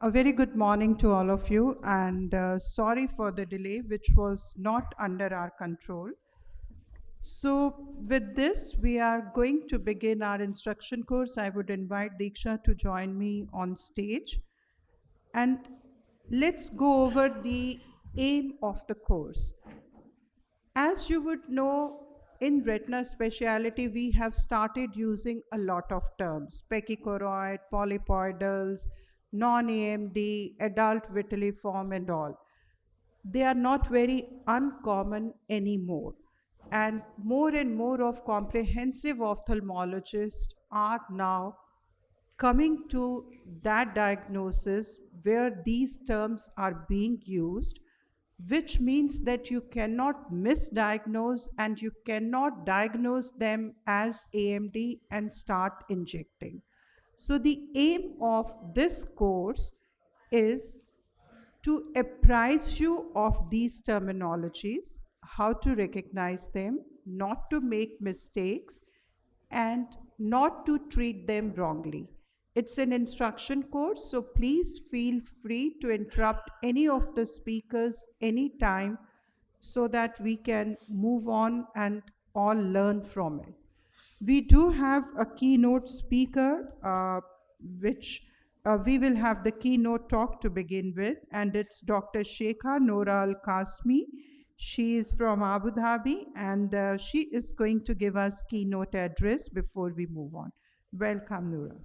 A very good morning to all of you, and sorry for the delay, which was not under our control. So, with this, we are going to begin our instruction course. I would invite Diksha to join me on stage, and let's go over the aim of the course. As you would know, in retina specialty, we have started using a lot of terms: pachychoroid, polypoidals, non-AMD, adult vitelliform, and all. They are not very uncommon anymore. And more of comprehensive ophthalmologists are now coming to that diagnosis where these terms are being used, which means that you cannot misdiagnose and you cannot diagnose them as AMD and start injecting. So, the aim of this course is to apprise you of these terminologies, how to recognize them, not to make mistakes, and not to treat them wrongly. It's an instruction course, so please feel free to interrupt any of the speakers anytime so that we can move on and all learn from it. We do have a keynote speaker, which we will have the keynote talk to begin with, and it's Dr. Shekha Nora Al Kasmi. She is from Abu Dhabi, and she is going to give us keynote address before we move on. Welcome, Nora.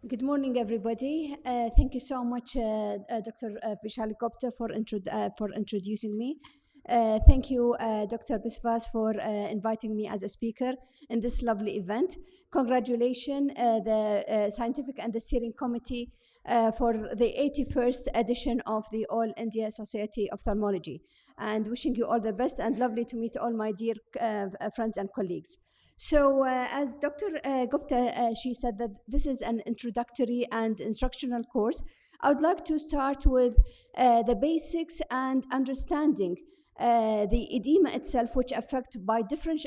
Good morning, everybody. Thank you so much, Dr. Vishali Gupta, for introducing me. Thank you, Dr. Biswas, for inviting me as a speaker in this lovely event. Congratulations, the Scientific and the Steering Committee for the 81st edition of the All India Society of Ophthalmology. And wishing you all the best, and lovely to meet all my dear friends and colleagues. So as Dr. Gupta, she said that this is an introductory and instructional course. I would like to start with the basics and understanding the edema itself, which affect by different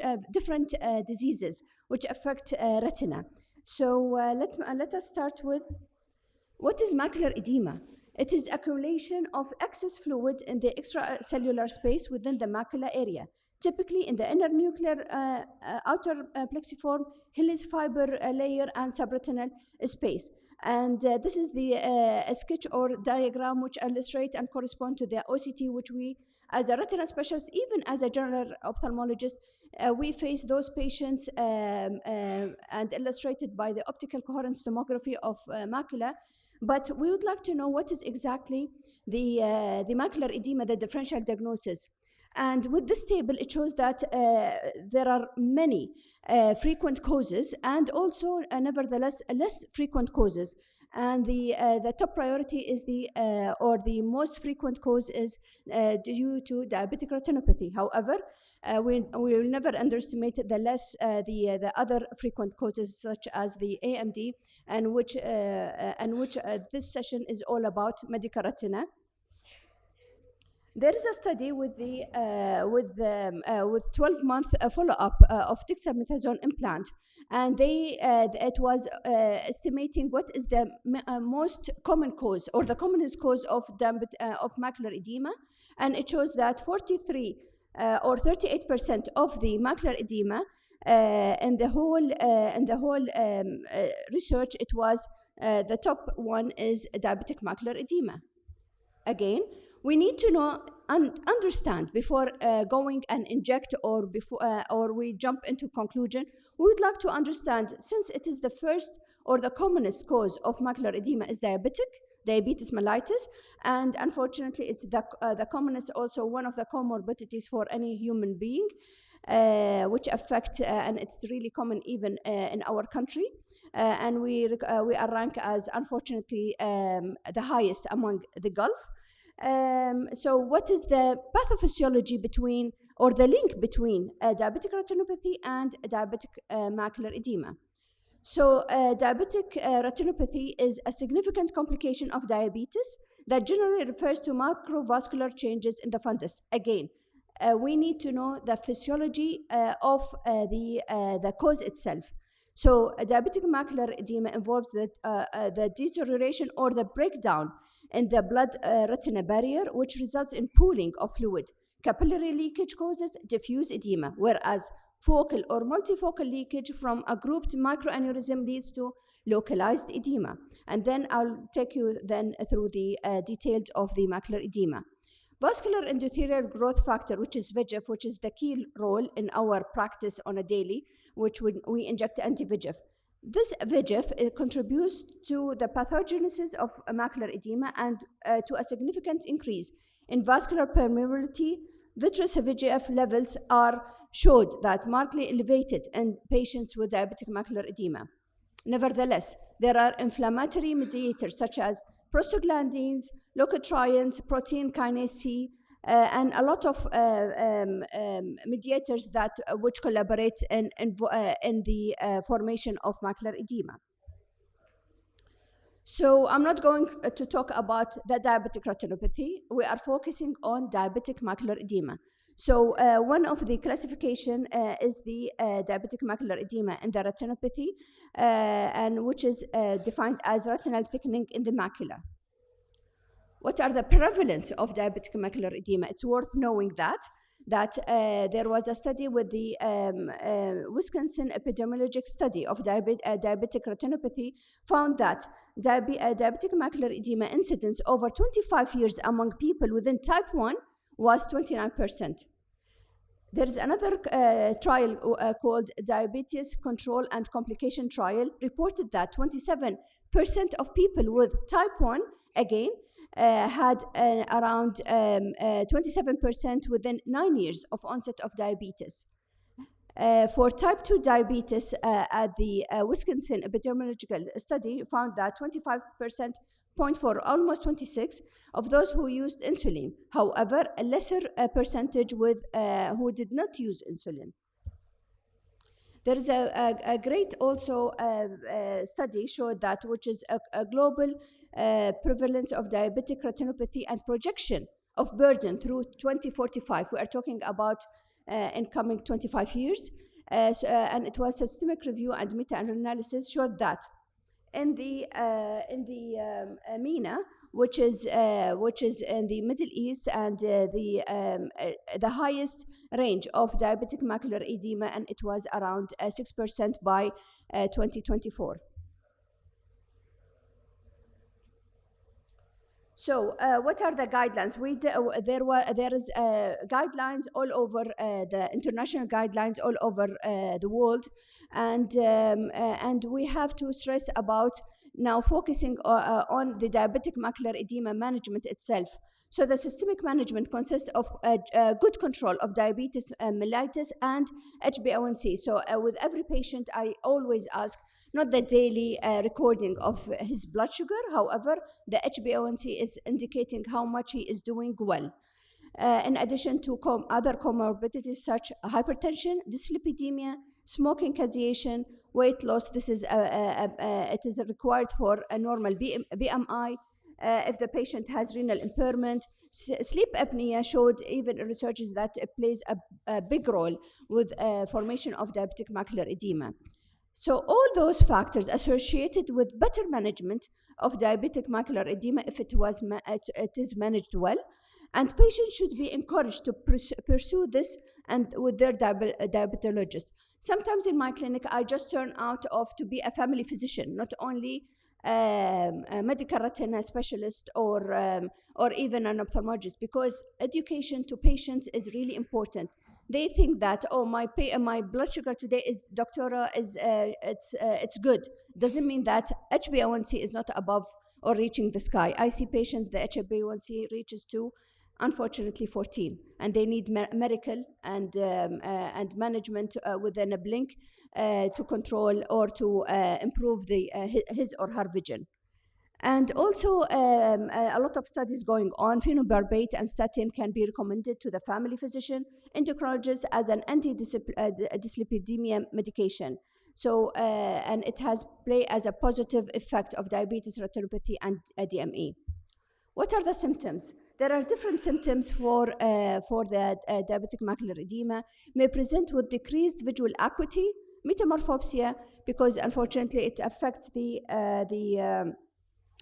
diseases, which affect retina. So let us start with what is macular edema. It is accumulation of excess fluid in the extracellular space within the macula area, typically in the inner nuclear outer plexiform, Hillis fiber layer, and subretinal space. And this is the sketch or diagram which illustrate and correspond to the OCT, which we, as a retina specialist, even as a general ophthalmologist, we face those patients and illustrated by the optical coherence tomography of macula. But we would like to know what is exactly the macular edema, the differential diagnosis. And with this table, it shows that there are many frequent causes and also, nevertheless, less frequent causes. And the top priority is or the most frequent cause is due to diabetic retinopathy. However, we will never underestimate the other frequent causes, such as the AMD, and which this session is all about medical retina. There is a study with 12-month follow-up of dexamethasone implant, and it was estimating what is the most common cause or the commonest cause of macular edema, and it shows that 43 or 38% of the macular edema in the whole research, it was the top one is diabetic macular edema. Again, we need to know and understand before going and inject or we jump into conclusion. We would like to understand, since it is the first or the commonest cause of macular edema is diabetes mellitus, and unfortunately it's the commonest, also one of the comorbidities for any human being, which affect and it's really common even in our country. And we are ranked as, unfortunately, the highest among the Gulf. So what is the pathophysiology between, or the link between diabetic retinopathy and diabetic macular edema? So diabetic retinopathy is a significant complication of diabetes that generally refers to macrovascular changes in the fundus. Again, we need to know the physiology of the cause itself. So diabetic macular edema involves the deterioration or the breakdown in the blood retina barrier, which results in pooling of fluid. Capillary leakage causes diffuse edema, whereas focal or multifocal leakage from a grouped microaneurysm leads to localized edema. And then I'll take you then through the details of the macular edema. Vascular endothelial growth factor, which is VEGF, which is the key role in our practice on a daily, which we inject anti-VEGF. This VEGF contributes to the pathogenesis of macular edema and to a significant increase in vascular permeability. Vitreous VEGF levels are showed that markedly elevated in patients with diabetic macular edema. Nevertheless, there are inflammatory mediators such as prostaglandins, leukotrienes, protein kinase C, and a lot of mediators that which collaborate in the formation of macular edema. So I'm not going to talk about the diabetic retinopathy. We are focusing on diabetic macular edema. So one of the classification is the diabetic macular edema in the retinopathy, and which is defined as retinal thickening in the macula. What are the prevalence of diabetic macular edema? It's worth knowing that there was a study with the Wisconsin epidemiologic study of diabetic retinopathy found that diabetic macular edema incidence over 25 years among people within type 1 was 29%. There is another trial called Diabetes Control and Complication Trial, reported that 27% of people with type 1, again, had around 27% within 9 years of onset of diabetes. For type 2 diabetes, at the Wisconsin epidemiological study found that 25.4, almost 26, of those who used insulin. However, a lesser percentage with who did not use insulin. There is a great also study showed that, which is a global prevalence of diabetic retinopathy and projection of burden through 2045. We are talking about incoming 25 years. And it was systemic review and meta-analysis showed that in the MENA, which is in the Middle East, and the highest range of diabetic macular edema, and it was around 6% by 2024. So what are the guidelines? There is guidelines all over the international guidelines all over the world, and we have to stress about now focusing on the diabetic macular edema management itself. So the systemic management consists of good control of diabetes mellitus and HbA1c. So with every patient, I always ask not the daily recording of his blood sugar. However, the HbA1c is indicating how much he is doing well. In addition to other comorbidities such hypertension, dyslipidemia, smoking caseation, weight loss. This is it is required for a normal BMI. If the patient has renal impairment, sleep apnea showed even researches that it plays a big role with formation of diabetic macular edema. So all those factors associated with better management of diabetic macular edema, if it is managed well, and patients should be encouraged to pursue this and with their diabetologist. Sometimes in my clinic, I just turn out to be a family physician, not only a medical retina specialist or even an ophthalmologist, because education to patients is really important. They think that, oh, my blood sugar today is, doctora, is it's good. Doesn't mean that HbA1c is not above or reaching the sky. I see patients, the HbA1c reaches to, unfortunately, 14, and they need medical and management within a blink to control or to improve his or her vision. And also, a lot of studies going on. Phenobarbital and statin can be recommended to the family physician, endocrinologist as an anti-dyslipidemia medication. So, and it has play as a positive effect of diabetes, retinopathy, and DME. What are the symptoms? There are different symptoms for the diabetic macular edema. May present with decreased visual acuity, metamorphopsia, because unfortunately it affects the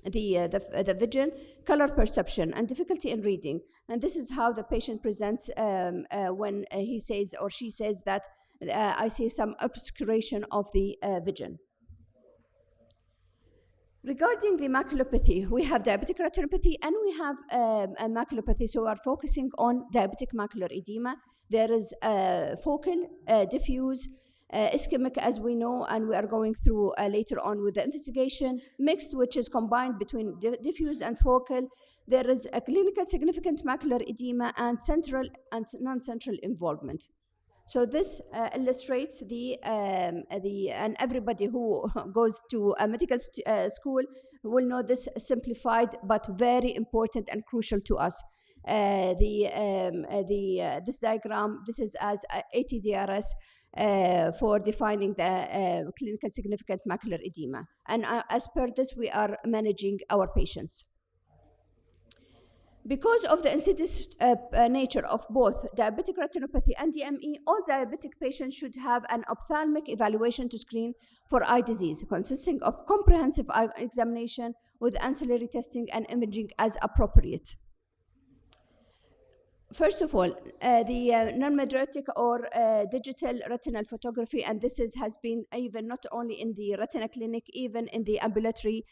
vision, color perception, and difficulty in reading. And this is how the patient presents when he says or she says that I see some obscuration of the vision. Regarding the maculopathy, we have diabetic retinopathy and we have a maculopathy. So we are focusing on diabetic macular edema. There is focal, diffuse, ischemic, as we know, and we are going through later on with the investigation, mixed, which is combined between diffuse and focal. There is a clinical significant macular edema and central and non-central involvement. So this illustrates and everybody who goes to a medical school will know this simplified but very important and crucial to us. This diagram, this is as ATDRS for defining the clinical significant macular edema. And as per this, we are managing our patients. Because of the insidious nature of both diabetic retinopathy and DME, all diabetic patients should have an ophthalmic evaluation to screen for eye disease, consisting of comprehensive eye examination with ancillary testing and imaging as appropriate. First of all, the non-magnetic or digital retinal photography, and this has been even not only in the retina clinic, even in the ambulatory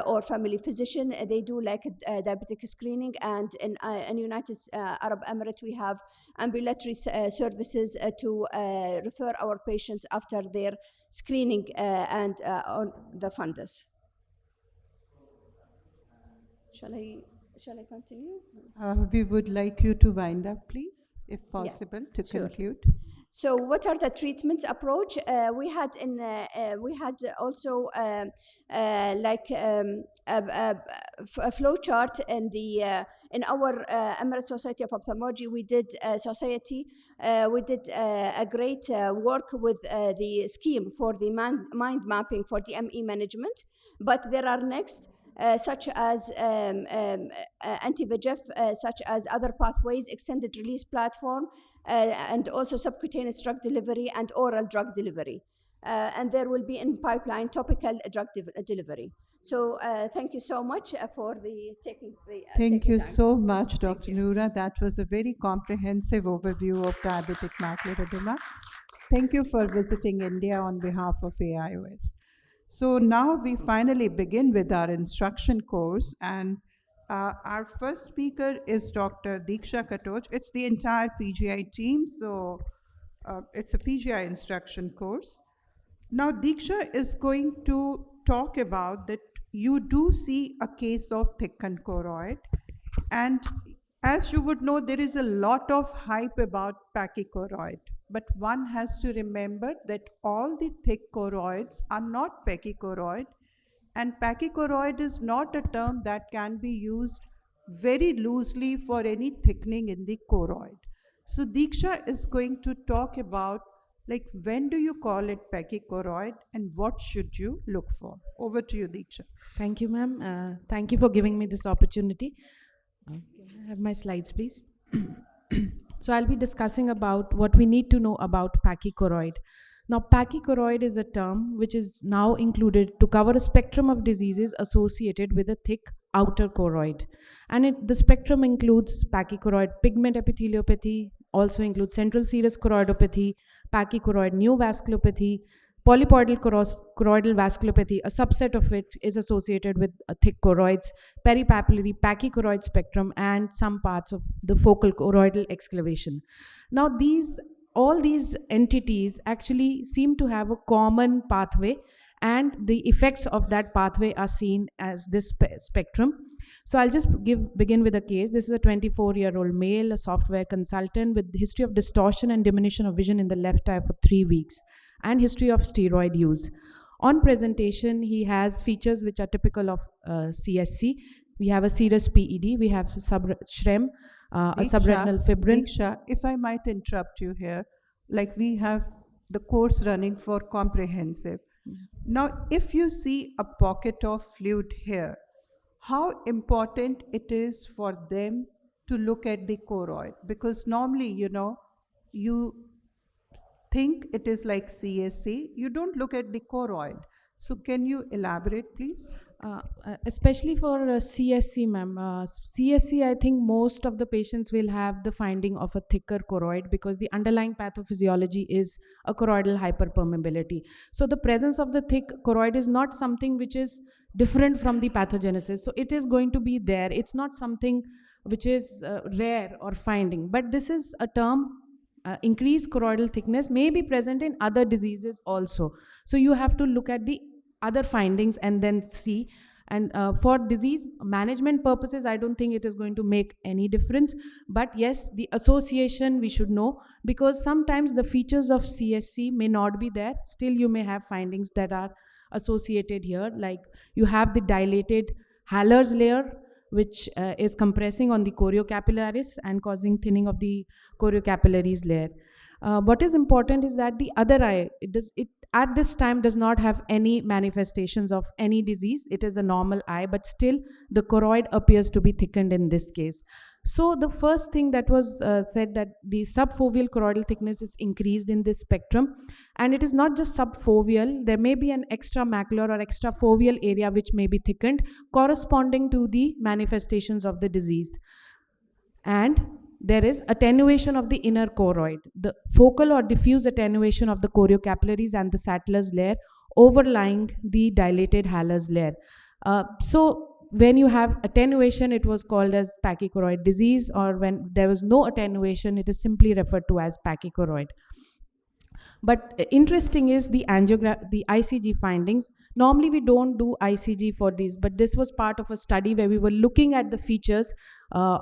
or family physician, they do like a diabetic screening. And in United Arab Emirates, we have ambulatory services to refer our patients after their screening and on the fundus. Shall I continue? We would like you to wind up, please, if possible, to conclude. So, what are the treatments approach? We had also like a flow chart in our Emirates Society of Ophthalmology. We did a great work with the scheme for the mind mapping for DME management. But there are next. Such as anti-VEGF, such as other pathways, extended release platform, and also subcutaneous drug delivery and oral drug delivery. And there will be in pipeline topical drug delivery. So thank you so much for taking the Thank you time. so much, Dr. Noura. That was a very comprehensive overview of diabetic macular edema. Thank you for visiting India on behalf of AIOS. So now we finally begin with our instruction course, and our first speaker is Dr. Diksha Katoj. It's the entire PGI team, so it's a PGI instruction course. Now Diksha is going to talk about that you do see a case of thickened choroid, and as you would know, there is a lot of hype about pachychoroid. But one has to remember that all the thick choroids are not pachychoroid, and pachychoroid is not a term that can be used very loosely for any thickening in the choroid. So Diksha is going to talk about like when do you call it pachychoroid and what should you look for. Over to you, Diksha. Thank you, ma'am. Thank you for giving me this opportunity. Can I have my slides, please? So I'll be discussing about what we need to know about pachychoroid. Now, pachychoroid is a term which is now included to cover a spectrum of diseases associated with a thick outer choroid. And the spectrum includes pachychoroid pigment epitheliopathy, also includes central serous choroidopathy, pachychoroid neovasculopathy, polypoidal choroidal vasculopathy. A subset of it is associated with thick choroids, peripapillary pachychoroid spectrum, and some parts of the focal choroidal excavation. Now, all these entities actually seem to have a common pathway, and the effects of that pathway are seen as this spectrum. So I'll just begin with a case. This is a 24-year-old male, a software consultant with history of distortion and diminution of vision in the left eye for 3 weeks and history of steroid use. On presentation, he has features which are typical of CSC. We have a serous PED, we have SHREM, a subretinal fibrin. Diksha, if I might interrupt you here, like we have the course running for comprehensive. Now, if you see a pocket of fluid here, how important it is for them to look at the choroid? Because normally, you think it is like CSC, you don't look at the choroid. So can you elaborate, please? Especially for CSC, ma'am. CSC, I think most of the patients will have the finding of a thicker choroid because the underlying pathophysiology is a choroidal hyperpermeability. So the presence of the thick choroid is not something which is different from the pathogenesis. So it is going to be there. It's not something which is rare or finding. But this is a term, increased choroidal thickness may be present in other diseases also. So you have to look at the other findings and then see. And for disease management purposes, I don't think it is going to make any difference. But yes, the association we should know, because sometimes the features of CSC may not be there. Still, you may have findings that are associated here, like you have the dilated Haller's layer, which is compressing on the choriocapillaris and causing thinning of the choriocapillaris layer. What is important is that the other eye, it at this time does not have any manifestations of any disease. It is a normal eye, but still the choroid appears to be thickened in this case. So the first thing that was said, that the subfoveal choroidal thickness is increased in this spectrum, and it is not just subfoveal. There may be an extramacular or extrafoveal area which may be thickened corresponding to the manifestations of the disease. And there is attenuation of the inner choroid, the focal or diffuse attenuation of the choriocapillaries and the Sattler's layer overlying the dilated Haller's layer. So when you have attenuation, it was called as pachychoroid disease, or when there was no attenuation, it is simply referred to as pachychoroid. But interesting is the ICG findings. Normally we don't do ICG for these, but this was part of a study where we were looking at the features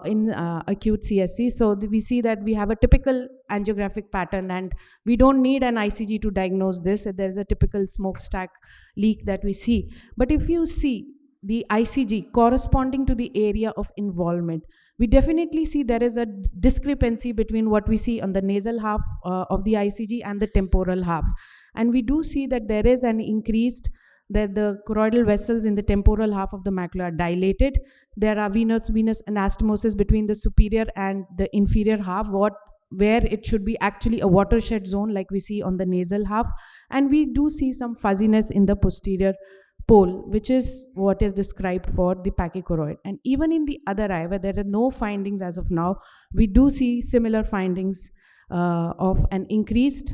in acute CSC. So we see that we have a typical angiographic pattern, and we don't need an ICG to diagnose this. There's a typical smokestack leak that we see. But if you see the ICG corresponding to the area of involvement, we definitely see there is a discrepancy between what we see on the nasal half of the ICG and the temporal half. And we do see that there is an increased, that the choroidal vessels in the temporal half of the macula are dilated. There are venous anastomosis between the superior and the inferior half, where it should be actually a watershed zone like we see on the nasal half. And we do see some fuzziness in the posterior pole, which is what is described for the pachychoroid. And even in the other eye, where there are no findings as of now, we do see similar findings of an increased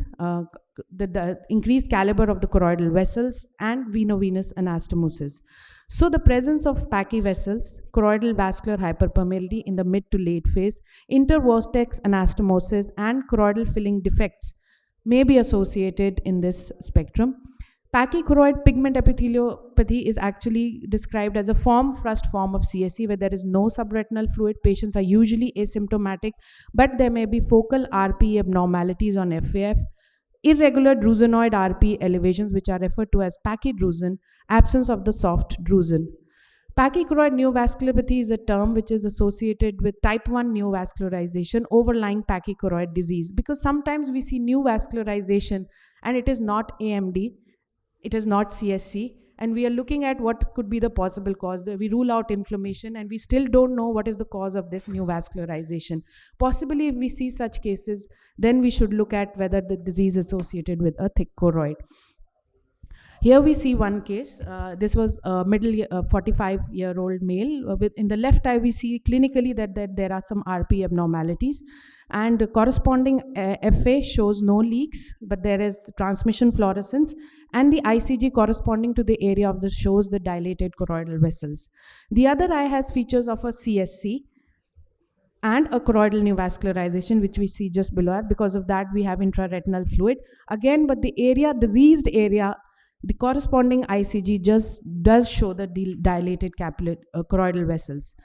the increased caliber of the choroidal vessels and veno-venous anastomosis. So the presence of pachy vessels, choroidal vascular hyperpermeability in the mid to late phase, intervortex anastomosis, and choroidal filling defects may be associated in this spectrum. Pachychoroid pigment epitheliopathy is actually described as a first form of CSC, where there is no subretinal fluid. Patients are usually asymptomatic, but there may be focal RPE abnormalities on FAF, irregular drusenoid RPE elevations, which are referred to as pachydrusen, absence of the soft drusen. Pachychoroid neovasculopathy is a term which is associated with type 1 neovascularization overlying pachychoroid disease, because sometimes we see neovascularization and it is not AMD, it is not CSC, and we are looking at what could be the possible cause. We rule out inflammation, and we still don't know what is the cause of this neovascularization. Possibly, if we see such cases, then we should look at whether the disease is associated with a thick choroid. Here we see one case. This was a 45-year-old male. In the left eye, we see clinically that there are some RP abnormalities, and corresponding FA shows no leaks, but there is transmission fluorescence, and the ICG corresponding to the area of the shows the dilated choroidal vessels. The other eye has features of a CSC and a choroidal neovascularization, which we see just below. Because of that, we have intraretinal fluid again, but the diseased area, the corresponding ICG just does show the dilated choroidal vessels.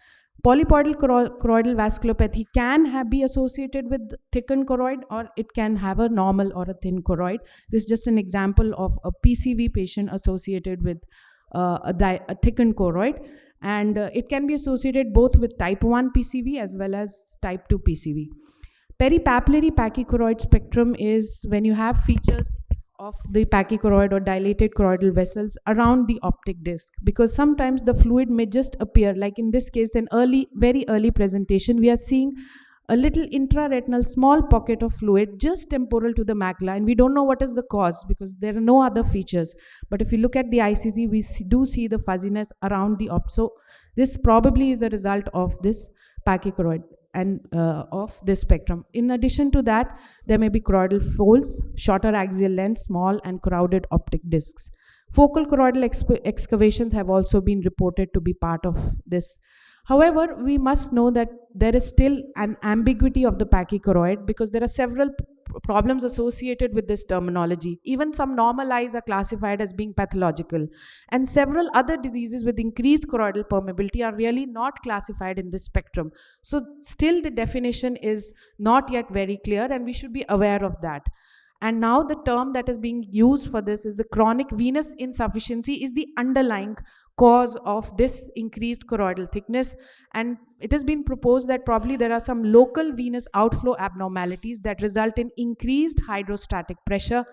Polypoidal choroidal vasculopathy can be associated with thickened choroid, or it can have a normal or a thin choroid. This is just an example of a PCV patient associated with a thickened choroid, and it can be associated both with type 1 PCV as well as type 2 PCV. Peripapillary pachychoroid spectrum is when you have features of the pachychoroid or dilated choroidal vessels around the optic disc, because sometimes the fluid may just appear, like in this case, an very early presentation, we are seeing a little intraretinal small pocket of fluid just temporal to the macula, and we don't know what is the cause because there are no other features. But if you look at the ICG, we do see the fuzziness around the opt. So this probably is the result of this pachychoroid and of this spectrum. In addition to that, there may be choroidal folds, shorter axial length, small and crowded optic discs. Focal choroidal excavations have also been reported to be part of this. However, we must know that there is still an ambiguity of the pachychoroid because there are several problems associated with this terminology. Even some normal eyes are classified as being pathological, and several other diseases with increased choroidal permeability are really not classified in this spectrum. So still the definition is not yet very clear, and we should be aware of that. And now the term that is being used for this is the chronic venous insufficiency is the underlying cause of this increased choroidal thickness. And it has been proposed that probably there are some local venous outflow abnormalities that result in increased hydrostatic pressure.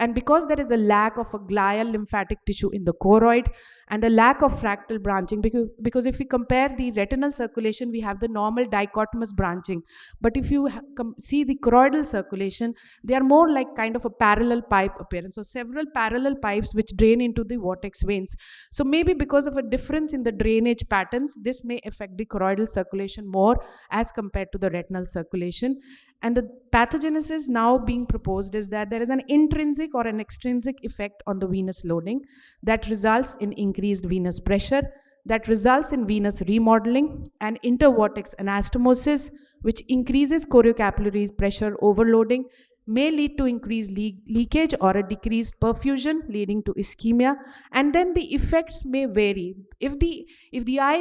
And because there is a lack of a glial lymphatic tissue in the choroid and a lack of fractal branching, because if we compare the retinal circulation, we have the normal dichotomous branching. But if you see the choroidal circulation, they are more like kind of a parallel pipe appearance. So several parallel pipes which drain into the vortex veins. So maybe because of a difference in the drainage patterns, this may affect the choroidal circulation more as compared to the retinal circulation. And the pathogenesis now being proposed is that there is an intrinsic or an extrinsic effect on the venous loading that results in increased venous pressure, that results in venous remodeling and intervortex anastomosis, which increases choriocapillary pressure overloading, may lead to increased leakage or a decreased perfusion leading to ischemia. And then the effects may vary. If the eye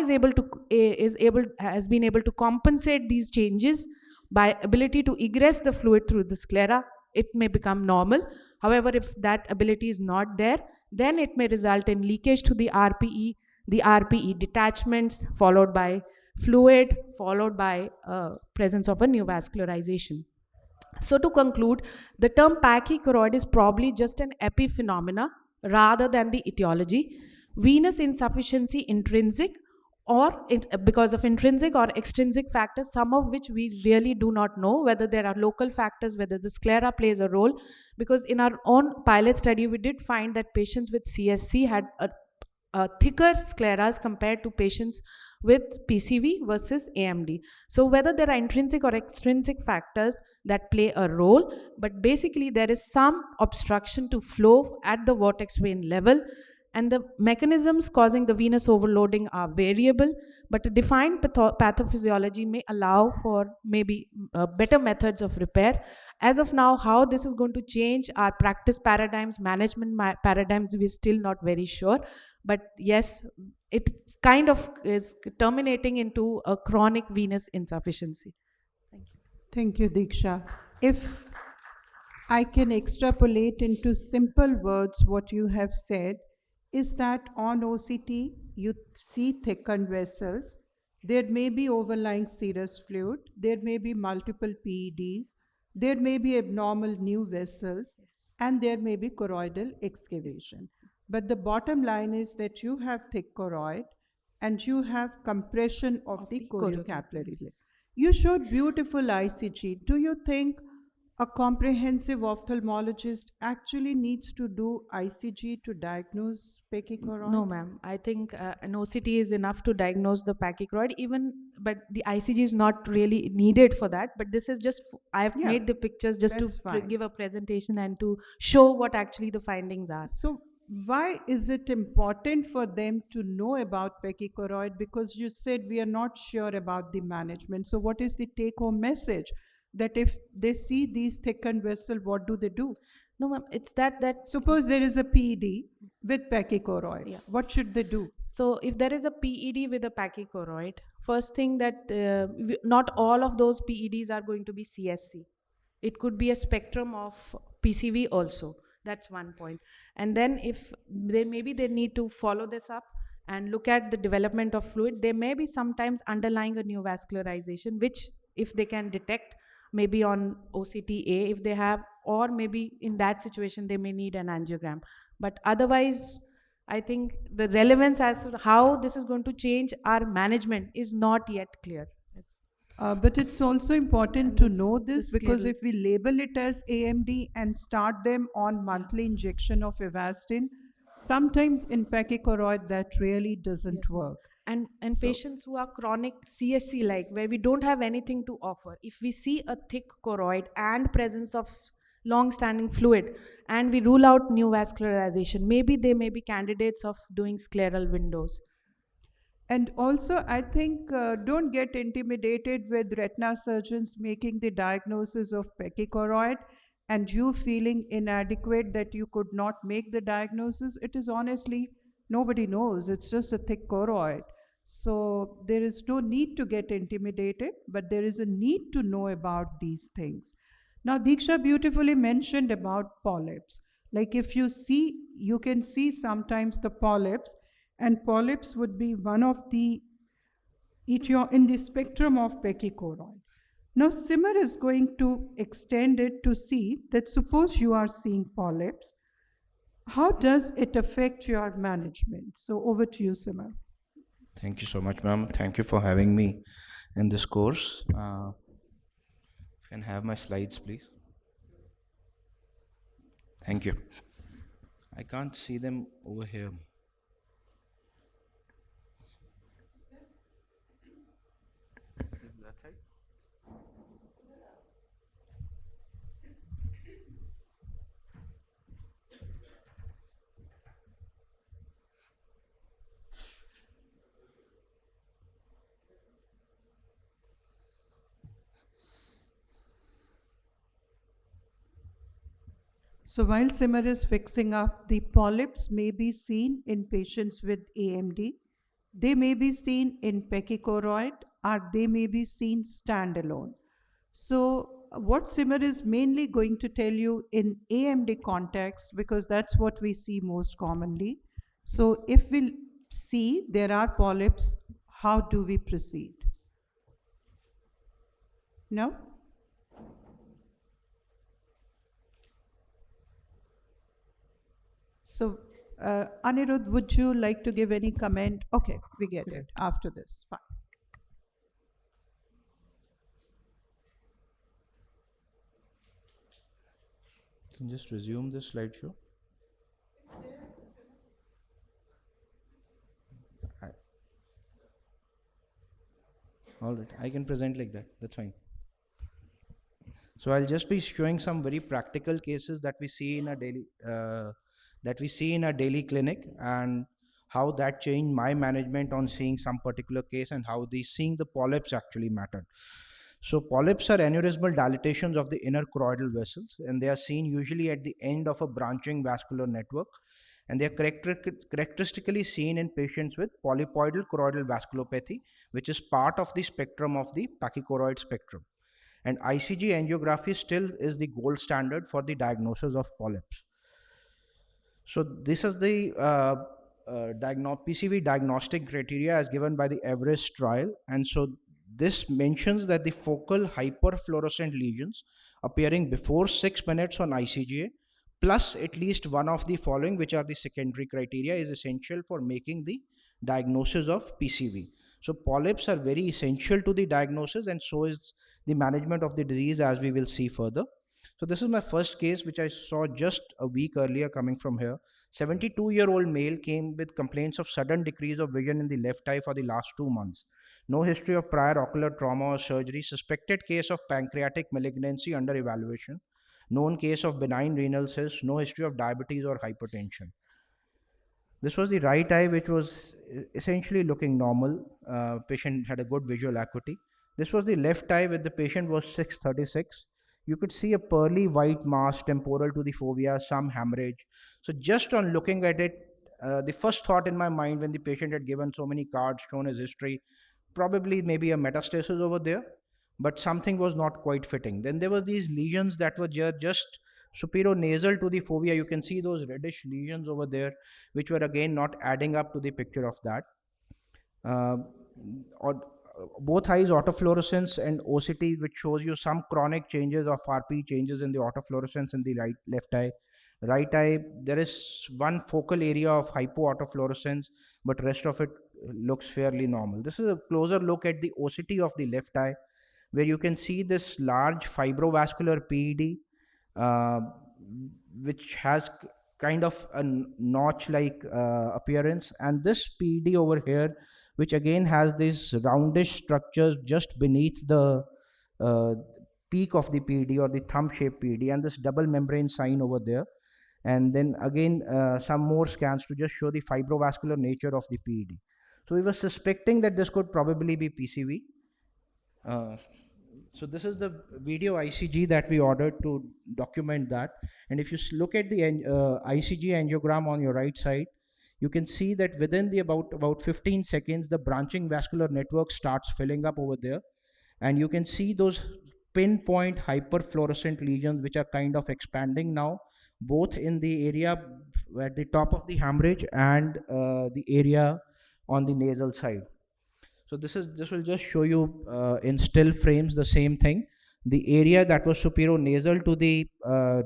has been able to compensate these changes by ability to egress the fluid through the sclera, it may become normal. However, if that ability is not there, then it may result in leakage to the RPE detachments, followed by fluid, followed by presence of a neovascularization. So to conclude, the term pachychoroid is probably just an epiphenomena rather than the etiology. Venous insufficiency intrinsic or because of intrinsic or extrinsic factors, some of which we really do not know, whether there are local factors, whether the sclera plays a role, because in our own pilot study, we did find that patients with CSC had thicker scleras compared to patients with PCV versus AMD. So whether there are intrinsic or extrinsic factors that play a role, but basically there is some obstruction to flow at the vortex vein level, and the mechanisms causing the venous overloading are variable, but a defined pathophysiology may allow for maybe better methods of repair. As of now, how this is going to change our practice paradigms, management paradigms, we're still not very sure. But yes, it kind of is terminating into a chronic venous insufficiency. Thank you, Diksha. If I can extrapolate into simple words what you have said, is that on OCT, you see thickened vessels, there may be overlying serous fluid, there may be multiple PEDs, there may be abnormal new vessels, and there may be choroidal excavation. But the bottom line is that you have thick choroid and you have compression of the choriocapillary lip. You showed beautiful ICG. Do you think a comprehensive ophthalmologist actually needs to do ICG to diagnose pachychoroid? No, ma'am. I think an OCT is enough to diagnose the pachychoroid, but the ICG is not really needed for that. But this is just, I've made the pictures just to give a presentation and to show what actually the findings are. So why is it important for them to know about pachychoroid? Because you said we are not sure about the management. So what is the take-home message? That if they see these thickened vessels, what do they do? No, ma'am, it's that suppose there is a PED with pachychoroid. Yeah. What should they do? So if there is a PED with a pachychoroid, first thing that not all of those PEDs are going to be CSC. It could be a spectrum of PCV also. That's one point. And then if they maybe they need to follow this up and look at the development of fluid, there may be sometimes underlying a neovascularization, which if they can detect maybe on OCTA if they have, or maybe in that situation they may need an angiogram. But otherwise, I think the relevance as to how this is going to change our management is not yet clear. But it's also important And to this- know this this because clearly- if we label it as AMD and start them on monthly injection of Avastin, sometimes in pachychoroid that really doesn't Yes, ma'am. work. And So- patients who are chronic CSC like where we don't have anything to offer, if we see a thick choroid and presence of long standing fluid and we rule out new vascularization, maybe they may be candidates of doing scleral windows. And also, I think don't get intimidated with retina surgeons making the diagnosis of pachychoroid and you feeling inadequate that you could not make the diagnosis. It is honestly, nobody knows. It's just a thick choroid. So there is no need to get intimidated, but there is a need to know about these things. Now, Diksha beautifully mentioned about polyps. Like if you see, you can see sometimes the polyps, and polyps would be one of the in the spectrum of pachychoroid. Now, Simmer is going to extend it to see that suppose you are seeing polyps, how does it affect your management? So, over to you, Simmer. Thank you so much, ma'am. Thank you for having me in this course. Can I have my slides, please? Thank you. I can't see them over here. That side? So, while Simmer is fixing up, the polyps may be seen in patients with AMD, they may be seen in pachychoroid, or they may be seen standalone. So, what Simmer is mainly going to tell you in AMD context, because that's what we see most commonly. So, if we see there are polyps, how do we proceed? No? So, Anirudh, would you like to give any comment? Okay, we get it after this. Fine. Can just resume this slideshow. Hi. All right, I can present like that. That's fine. So I'll just be showing some very practical cases that we see in a daily clinic, and how that changed my management on seeing some particular case, and how seeing the polyps actually mattered. So polyps are aneurysmal dilatations of the inner choroidal vessels, and they are seen usually at the end of a branching vascular network, and they are characteristically seen in patients with polypoidal choroidal vasculopathy, which is part of the spectrum of the pachychoroid spectrum. And ICG angiography still is the gold standard for the diagnosis of polyps. So this is the PCV diagnostic criteria as given by the Everest trial. And so this mentions that the focal hyperfluorescent lesions appearing before 6 minutes on ICGA plus at least one of the following, which are the secondary criteria, is essential for making the diagnosis of PCV. So polyps are very essential to the diagnosis, and so is the management of the disease, as we will see further. So this is my first case, which I saw just a week earlier coming from here. 72-year-old male came with complaints of sudden decrease of vision in the left eye for the last 2 months. No history of prior ocular trauma or surgery. Suspected case of pancreatic malignancy under evaluation. Known case of benign renal cyst. No history of diabetes or hypertension. This was the right eye, which was essentially looking normal. Patient had a good visual acuity. This was the left eye, with the patient was 636. You could see a pearly white mass temporal to the fovea, some hemorrhage. So just on looking at it, the first thought in my mind when the patient had given so many cards, shown his history, probably maybe a metastasis over there, but something was not quite fitting. Then there were these lesions that were just superior nasal to the fovea. You can see those reddish lesions over there, which were again not adding up to the picture of that. Uh, or, both eyes autofluorescence and OCT, which shows you some chronic changes of RP changes in the autofluorescence in the left eye. Right eye, there is one focal area of hypoautofluorescence, but rest of it looks fairly normal. This is a closer look at the OCT of the left eye, where you can see this large fibrovascular PED, uh, which has kind of a notch like appearance, and this PED over here, which again has these roundish structures just beneath the uh, peak of the PED or the thumb shaped PED, and this double membrane sign over there. And then again, some more scans to just show the fibrovascular nature of the PED. So we were suspecting that this could probably be PCV. Uh, so this is the video ICG that we ordered to document that. And if you look at the ICG angiogram on your right side, you can see that within the about 15 seconds, the branching vascular network starts filling up over there. And you can see those pinpoint hyperfluorescent lesions, which are kind of expanding now, both in the area at the top of the hemorrhage and the area on the nasal side. So this will just show you in still frames the same thing. The area that was superior nasal to the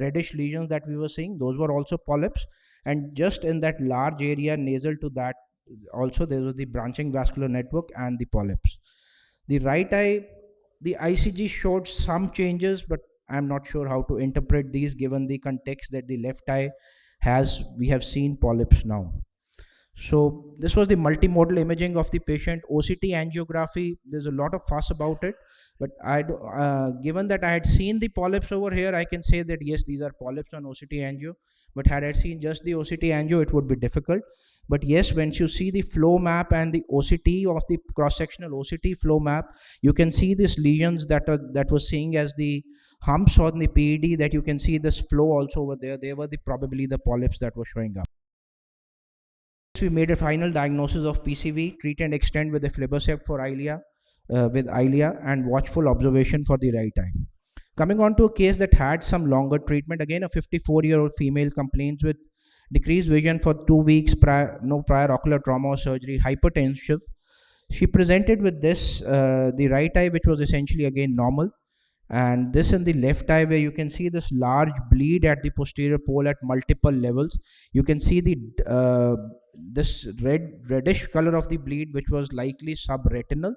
reddish lesions that we were seeing, those were also polyps, and just in that large area nasal to that also there was the branching vascular network and the polyps. The right eye, the ICG showed some changes, but I'm not sure how to interpret these given the context that the left eye has. We have seen polyps now. So this was the multimodal imaging of the patient. OCT angiography, there's a lot of fuss about it, but given that I had seen the polyps over here, I can say that yes, these are polyps on OCT angio. But had I seen just the OCT angio, it would be difficult. But yes, when you see the flow map and the OCT of the cross-sectional OCT flow map, you can see these lesions that was seeing as the humps on the PED, that you can see this flow also over there. They were probably the polyps that were showing up. We made a final diagnosis of PCV, treat and extend with aflibercept for with ILIA, and watchful observation for the right eye. Coming on to a case that had some longer treatment, again a 54-year-old female complains with decreased vision for 2 weeks, no prior ocular trauma or surgery, hypertensive. She presented with this, the right eye, which was essentially again normal, and this in the left eye, where you can see this large bleed at the posterior pole at multiple levels. You can see the this reddish color of the bleed, which was likely subretinal,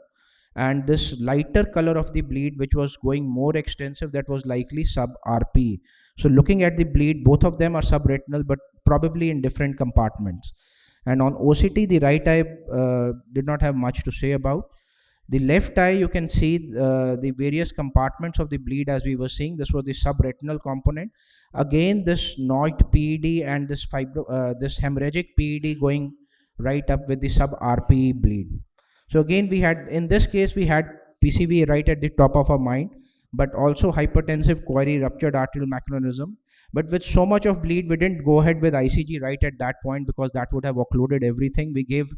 and this lighter color of the bleed, which was going more extensive, that was likely sub-RP. So looking at the bleed, both of them are subretinal, but probably in different compartments. And on OCT, the right eye did not have much to say about. The left eye, you can see the various compartments of the bleed as we were seeing. This was the subretinal component. Again, this notched PED and this this hemorrhagic PED going right up with the sub-RP bleed. So again, in this case, we had PCV right at the top of our mind, but also hypertensive query, ruptured arterial mechanism. But with so much of bleed, we didn't go ahead with ICG right at that point, because that would have occluded everything. We gave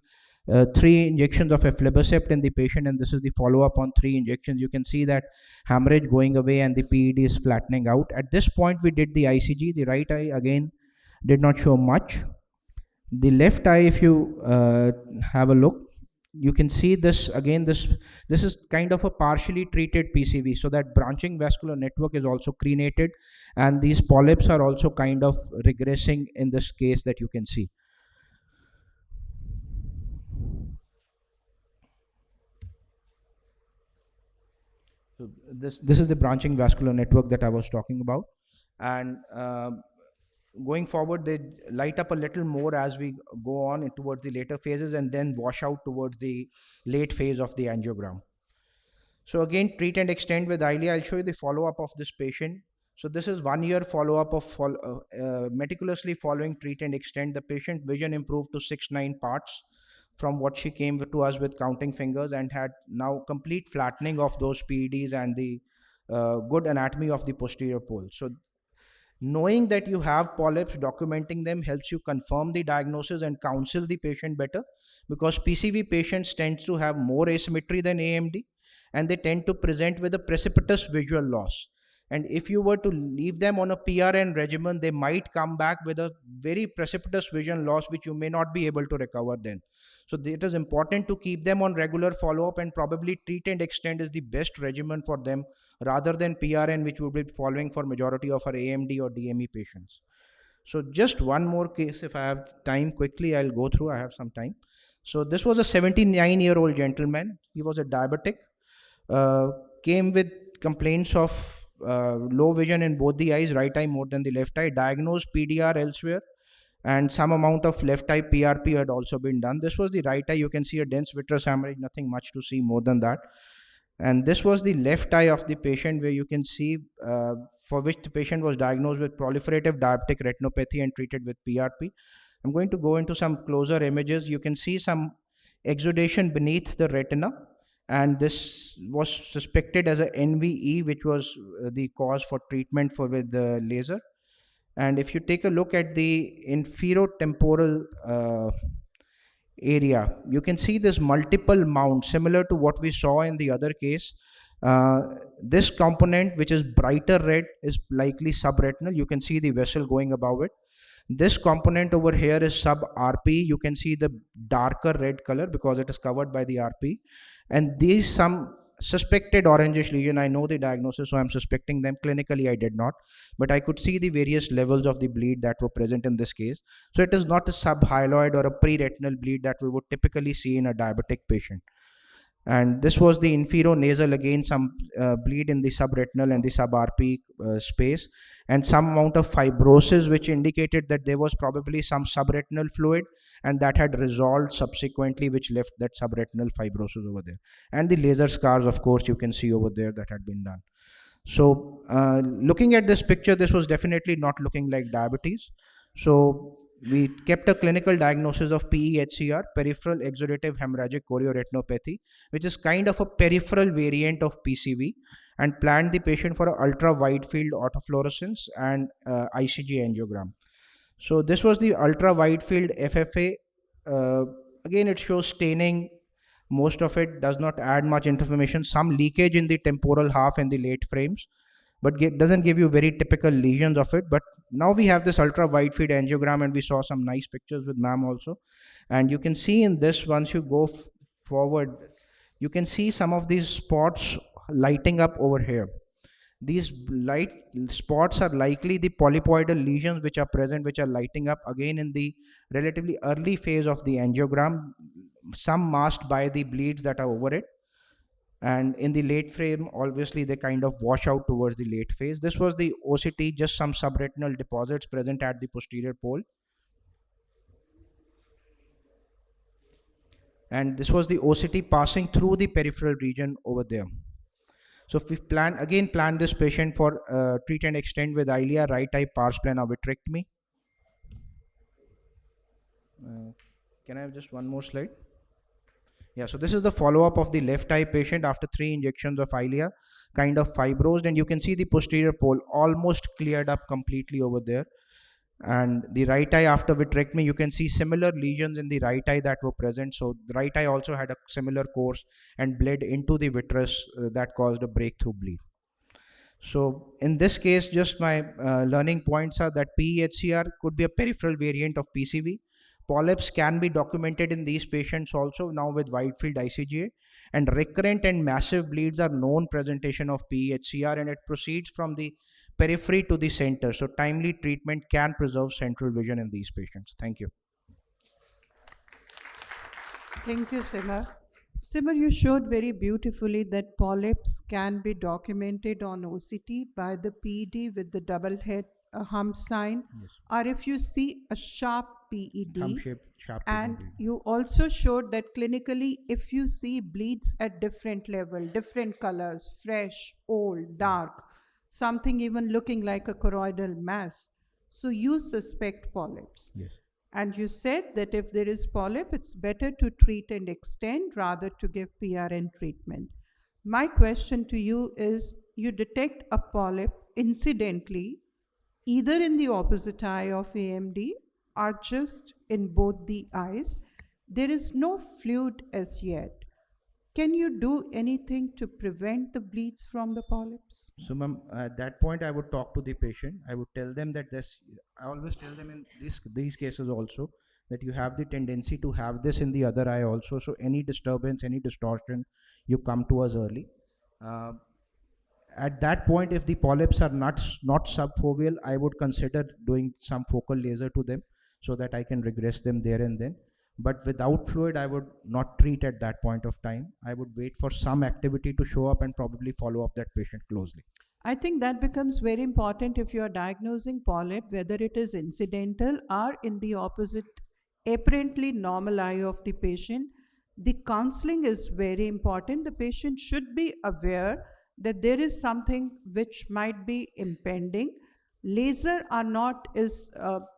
3 injections of aflibercept in the patient, and this is the follow-up on 3 injections. You can see that hemorrhage going away and the PED is flattening out. At this point, we did the ICG. The right eye again did not show much. The left eye, if you have a look, you can see this again. This is kind of a partially treated PCV, so that branching vascular network is also crenated, and these polyps are also kind of regressing in this case that you can see. So this is the branching vascular network that I was talking about, and going forward, they light up a little more as we go on towards the later phases, and then wash out towards the late phase of the angiogram. So again, treat and extend with ILIA. I'll show you the follow-up of this patient. So this is 1 year follow-up of meticulously following treat and extend. The patient vision improved to 6-9 parts from what she came to us with counting fingers, and had now complete flattening of those PEDs and the good anatomy of the posterior pole. So Knowing that you have polyps, documenting them helps you confirm the diagnosis and counsel the patient better, because PCV patients tend to have more asymmetry than AMD, and they tend to present with a precipitous visual loss. And if you were to leave them on a PRN regimen, they might come back with a very precipitous vision loss, which you may not be able to recover then. So it is important to keep them on regular follow-up, and probably treat and extend is the best regimen for them, rather than PRN, which would be following for majority of our AMD or DME patients. So just one more case, if I have time quickly, I'll go through. I have some time. So this was a 79-year-old gentleman. He was a diabetic, uh, came with complaints of low vision in both the eyes, right eye more than the left eye, diagnosed PDR elsewhere, and some amount of left eye PRP had also been done. This was the right eye. You can see a dense vitreous hemorrhage, nothing much to see more than that. And this was the left eye of the patient, where you can see for which the patient was diagnosed with proliferative diabetic retinopathy and treated with PRP. I'm going to go into some closer images. You can see some exudation beneath the retina, and this was suspected as a NVE, which was the cause for treatment for with the laser. And if you take a look at the inferotemporal area, you can see this multiple mounts similar to what we saw in the other case. Uh, this component, which is brighter red, is likely subretinal. You can see the vessel going above it. This component over here is sub RP. You can see the darker red color because it is covered by the RP. And these some suspected orangish lesion. I know the diagnosis, so I'm suspecting them. Clinically, I did not, but I could see the various levels of the bleed that were present in this case. So it is not a subhyaloid or a pre-retinal bleed that we would typically see in a diabetic patient. And this was the inferonasal, again some bleed in the subretinal and the sub-RP space, and some amount of fibrosis, which indicated that there was probably some subretinal fluid, and that had resolved subsequently, which left that subretinal fibrosis over there. And the laser scars, of course, you can see over there that had been done. So looking at this picture, this was definitely not looking like diabetes. So we kept a clinical diagnosis of PEHCR, peripheral exudative hemorrhagic chorioretinopathy, which is kind of a peripheral variant of PCV, and planned the patient for an ultra wide field autofluorescence and ICG angiogram. So this was the ultra wide field FFA. Again, it shows staining. Most of it does not add much information. Some leakage in the temporal half and the late frames, but doesn't give you very typical lesions of it. But now we have this ultra wide field angiogram, and we saw some nice pictures with ma'am also. And you can see in this, once you go forward, you can see some of these spots lighting up over here. These light spots are likely the polypoidal lesions which are present, which are lighting up again in the relatively early phase of the angiogram, some masked by the bleeds that are over it. And in the late frame, obviously they kind of wash out towards the late phase. This was the OCT, just some subretinal deposits present at the posterior pole. And this was the OCT passing through the peripheral region over there. So if we plan this patient for treat and extend with ILIA, right eye pars plana vitrectomy. Can I have just one more slide? Yeah, so this is the follow-up of the left eye patient after 3 injections of ILIA, kind of fibrosed, and you can see the posterior pole almost cleared up completely over there. And the right eye after vitrectomy, you can see similar lesions in the right eye that were present. So the right eye also had a similar course and bled into the vitreous that caused a breakthrough bleed. So in this case, just my learning points are that PEHCR could be a peripheral variant of PCV. Polyps can be documented in these patients also now with wide field ICGA, and recurrent and massive bleeds are known presentation of PEHCR, and it proceeds from the periphery to the center. So timely treatment can preserve central vision in these patients. Thank you. Thank you, Simar. Simar, you showed very beautifully that polyps can be documented on OCT by the PED with the double head hump sign, Yes. or if you see a sharp PED. Thumb-shaped sharp And bleed. you also showed that clinically, if you see bleeds at different level, different colors, fresh, old, dark, something even looking like a choroidal mass, so you suspect polyps. Yes. And you said that if there is polyp, it's better to treat and extend rather to give PRN treatment. My question to you is, you detect a polyp incidentally either in the opposite eye of AMD or just in both the eyes. There is no fluid as yet. Can you do anything to prevent the bleeds from the polyps? So, ma'am, at that point, I would talk to the patient. I would tell them that this. I always tell them in these cases also that you have the tendency to have this in the other eye also. So, any disturbance, any distortion, you come to us early. Uh, at that point, if the polyps are not subfoveal, I would consider doing some focal laser to them so that I can regress them there and then. But without fluid, I would not treat at that point of time. I would wait for some activity to show up and probably follow up that patient closely. I think that becomes very important if you are diagnosing polyp, whether it is incidental or in the opposite, apparently normal eye of the patient. The counseling is very important. The patient should be aware that there is something which might be impending. Laser or not is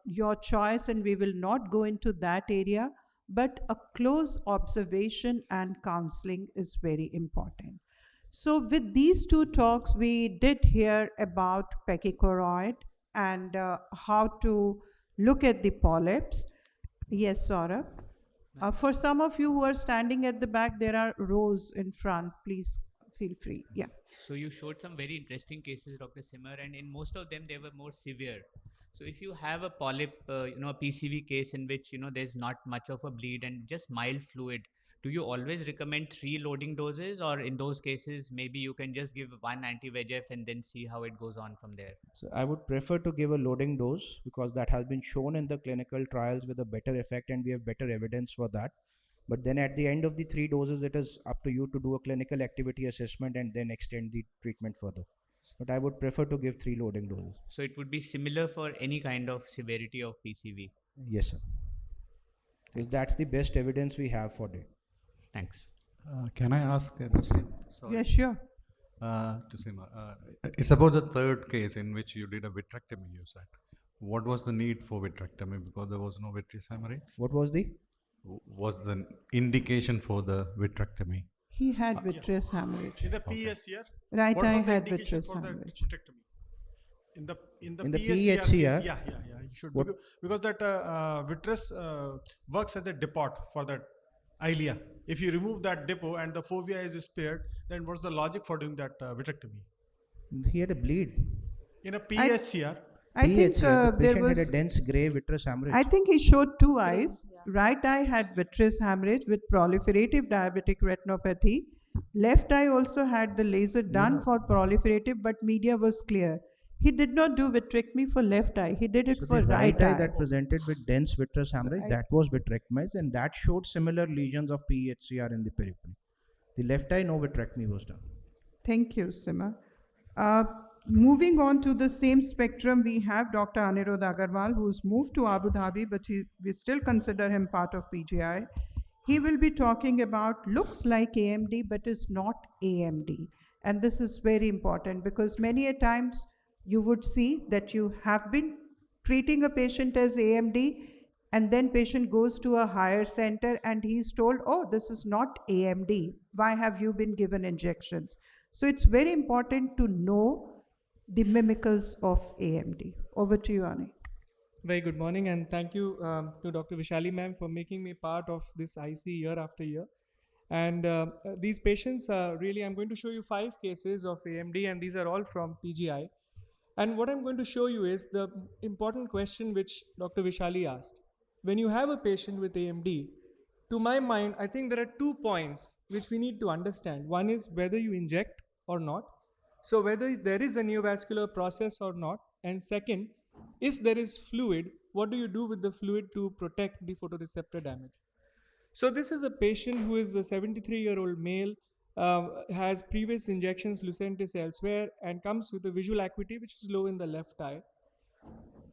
your choice, and we will not go into that area, but a close observation and counseling is very important. So, with these two talks, we did hear about pachychoroid and how to look at the polyps. Yes, Saurabh. For some of you who are standing at the back, there are rows in front. Please feel free. Yeah. So you showed some very interesting cases, Dr. Simmer, and in most of them they were more severe. So if you have a polyp, a PCV case in which there's not much of a bleed and just mild fluid, do you always recommend 3 loading doses, or in those cases maybe you can just give one anti-VEGF and then see how it goes on from there? So I would prefer to give a loading dose because that has been shown in the clinical trials with a better effect, and we have better evidence for that. But then at the end of the 3 doses, it is up to you to do a clinical activity assessment and then extend the treatment further. But I would prefer to give 3 loading doses. So it would be similar for any kind of severity of PCV. Yes, sir. Because that's the best evidence we have for it. Thanks. Can I ask a question? Sorry. Yes, sure. To Seema, it's about the third case in which you did a vitrectomy, you said. What was the need for vitrectomy? Because there was no vitreous hemorrhage? What was the? Was the indication for the vitrectomy? He had vitreous hemorrhage. In the PSCR, Right what eye was the had indication vitreous for the hemorrhage. vitrectomy? In the PHCR, case, yeah, you should what- because that vitreous works as a depot for that ilia. If you remove that depot and the fovea is spared, then what's the logic for doing that vitrectomy? He had a bleed. In a PSCR, I think PHCR, the there patient was. had a dense gray vitreous hemorrhage. I think he showed two eyes. Right eye had vitreous hemorrhage with proliferative diabetic retinopathy. Left eye also had the laser done for proliferative, but media was clear. He did not do vitrectomy for left eye. He did it So for the right eye eye. that presented with dense vitreous hemorrhage, I- that was vitrectomized, and that showed similar lesions of PHCR in the periphery. The left eye, no vitrectomy was done. Thank you, Sima. Moving on to the same spectrum, we have Dr. Anirudh Agarwal, who's moved to Abu Dhabi, but we still consider him part of PGI. He will be talking about looks like AMD, but is not AMD. And this is very important because many a times you would see that you have been treating a patient as AMD, and then patient goes to a higher center and he's told, oh, this is not AMD. Why have you been given injections? So it's very important to know the mimicals of AMD. Over to you, Ani. Very good morning, and thank you to Dr. Vishali ma'am for making me part of this IC year after year. And these patients, really, I'm going to show you 5 cases of AMD, and these are all from PGI. And what I'm going to show you is the important question which Dr. Vishali asked. When you have a patient with AMD, to my mind, I think there are 2 points which we need to understand. One is whether you inject or not. So whether there is a neovascular process or not. And second, if there is fluid, what do you do with the fluid to protect the photoreceptor damage? So this is a patient who is a 73-year-old male, has previous injections Lucentis elsewhere, and comes with a visual acuity which is low in the left eye.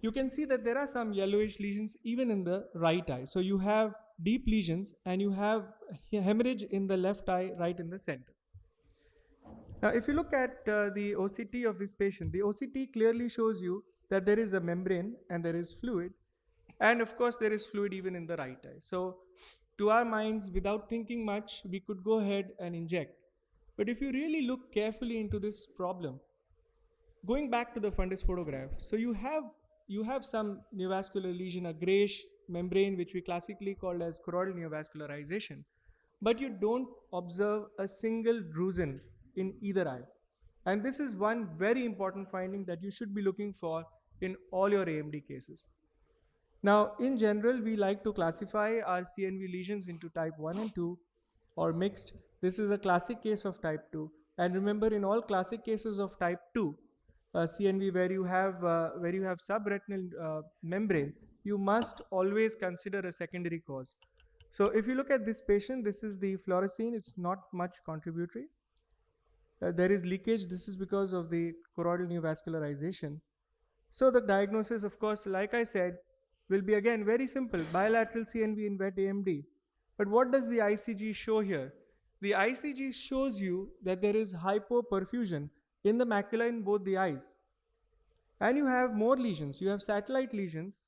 You can see that there are some yellowish lesions even in the right eye. So you have deep lesions and you have hemorrhage in the left eye right in the center. Now, if you look at the OCT of this patient, the OCT clearly shows you that there is a membrane and there is fluid. And of course, there is fluid even in the right eye. So to our minds, without thinking much, we could go ahead and inject. But if you really look carefully into this problem, going back to the fundus photograph, so you have some neovascular lesion, a grayish membrane, which we classically call as choroidal neovascularization, but you don't observe a single drusen in either eye. And this is one very important finding that you should be looking for in all your AMD cases. Now, in general, we like to classify our CNV lesions into type 1 and 2 or mixed. This is a classic case of type 2. And remember, in all classic cases of type 2, CNV where you have subretinal membrane, you must always consider a secondary cause. So if you look at this patient, this is the fluorescein. It's not much contributory. There is leakage. This is because of the choroidal neovascularization. So the diagnosis, of course, like I said, will be again very simple, bilateral CNV in wet AMD. But what does the ICG show here? The ICG shows you that there is hypoperfusion in the macula in both the eyes. And you have more lesions. You have satellite lesions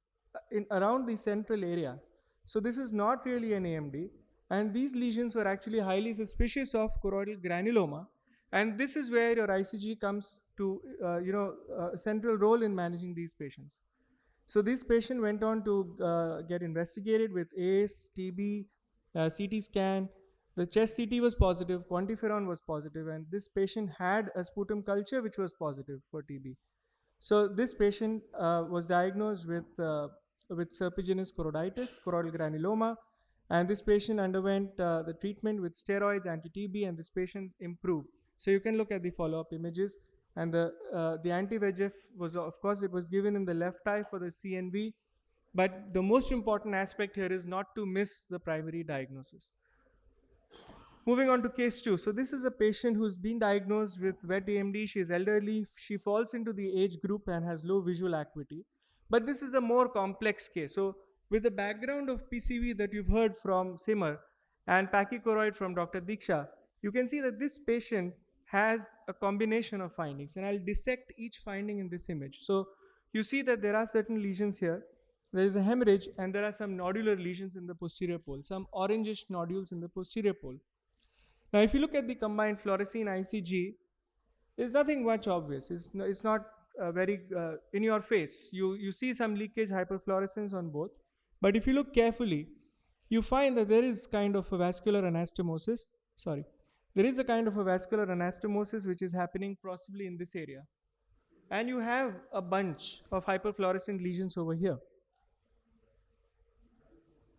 around the central area. So this is not really an AMD. And these lesions were actually highly suspicious of choroidal granuloma. And this is where your ICG comes to a central role in managing these patients. So this patient went on to get investigated with ACE, TB, CT scan. The chest CT was positive, quantiferon was positive, and this patient had a sputum culture which was positive for TB. So this patient was diagnosed with serpiginous choroiditis, choroidal granuloma, and this patient underwent the treatment with steroids, anti-TB, and this patient improved. So you can look at the follow-up images, and the anti-VEGF was, of course, it was given in the left eye for the CNV, but the most important aspect here is not to miss the primary diagnosis. Moving on to case 2. So this is a patient who's been diagnosed with wet AMD. She is elderly. She falls into the age group and has low visual acuity. But this is a more complex case. So with the background of PCV that you've heard from Simar and pachychoroid from Dr. Diksha, you can see that this patient has a combination of findings. And I'll dissect each finding in this image. So you see that there are certain lesions here. There is a hemorrhage and there are some nodular lesions in the posterior pole, some orangish nodules in the posterior pole. Now, if you look at the combined fluorescein ICG, there's nothing much obvious. It's not very in your face. You see some leakage hyperfluorescence on both. But if you look carefully, you find that there is kind of a vascular anastomosis. Sorry. There is a kind of a vascular anastomosis which is happening possibly in this area. And you have a bunch of hyperfluorescent lesions over here.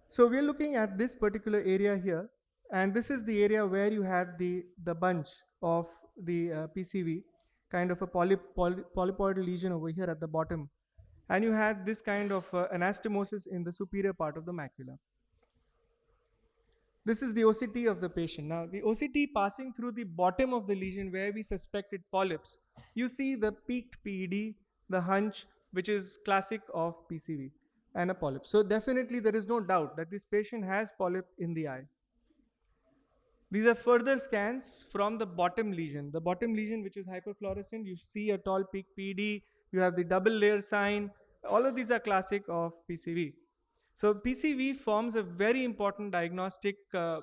So we're looking at this particular area here. And this is the area where you had the bunch of the PCV, kind of a polypoidal lesion over here at the bottom. And you had this kind of anastomosis in the superior part of the macula. This is the OCT of the patient. Now, the OCT passing through the bottom of the lesion where we suspected polyps, you see the peaked PED, the hunch, which is classic of PCV, and a polyp. So definitely there is no doubt that this patient has polyp in the eye. These are further scans from the bottom lesion. The bottom lesion, which is hyperfluorescent, you see a tall peak PD, you have the double layer sign. All of these are classic of PCV. So PCV forms a very important diagnostic, a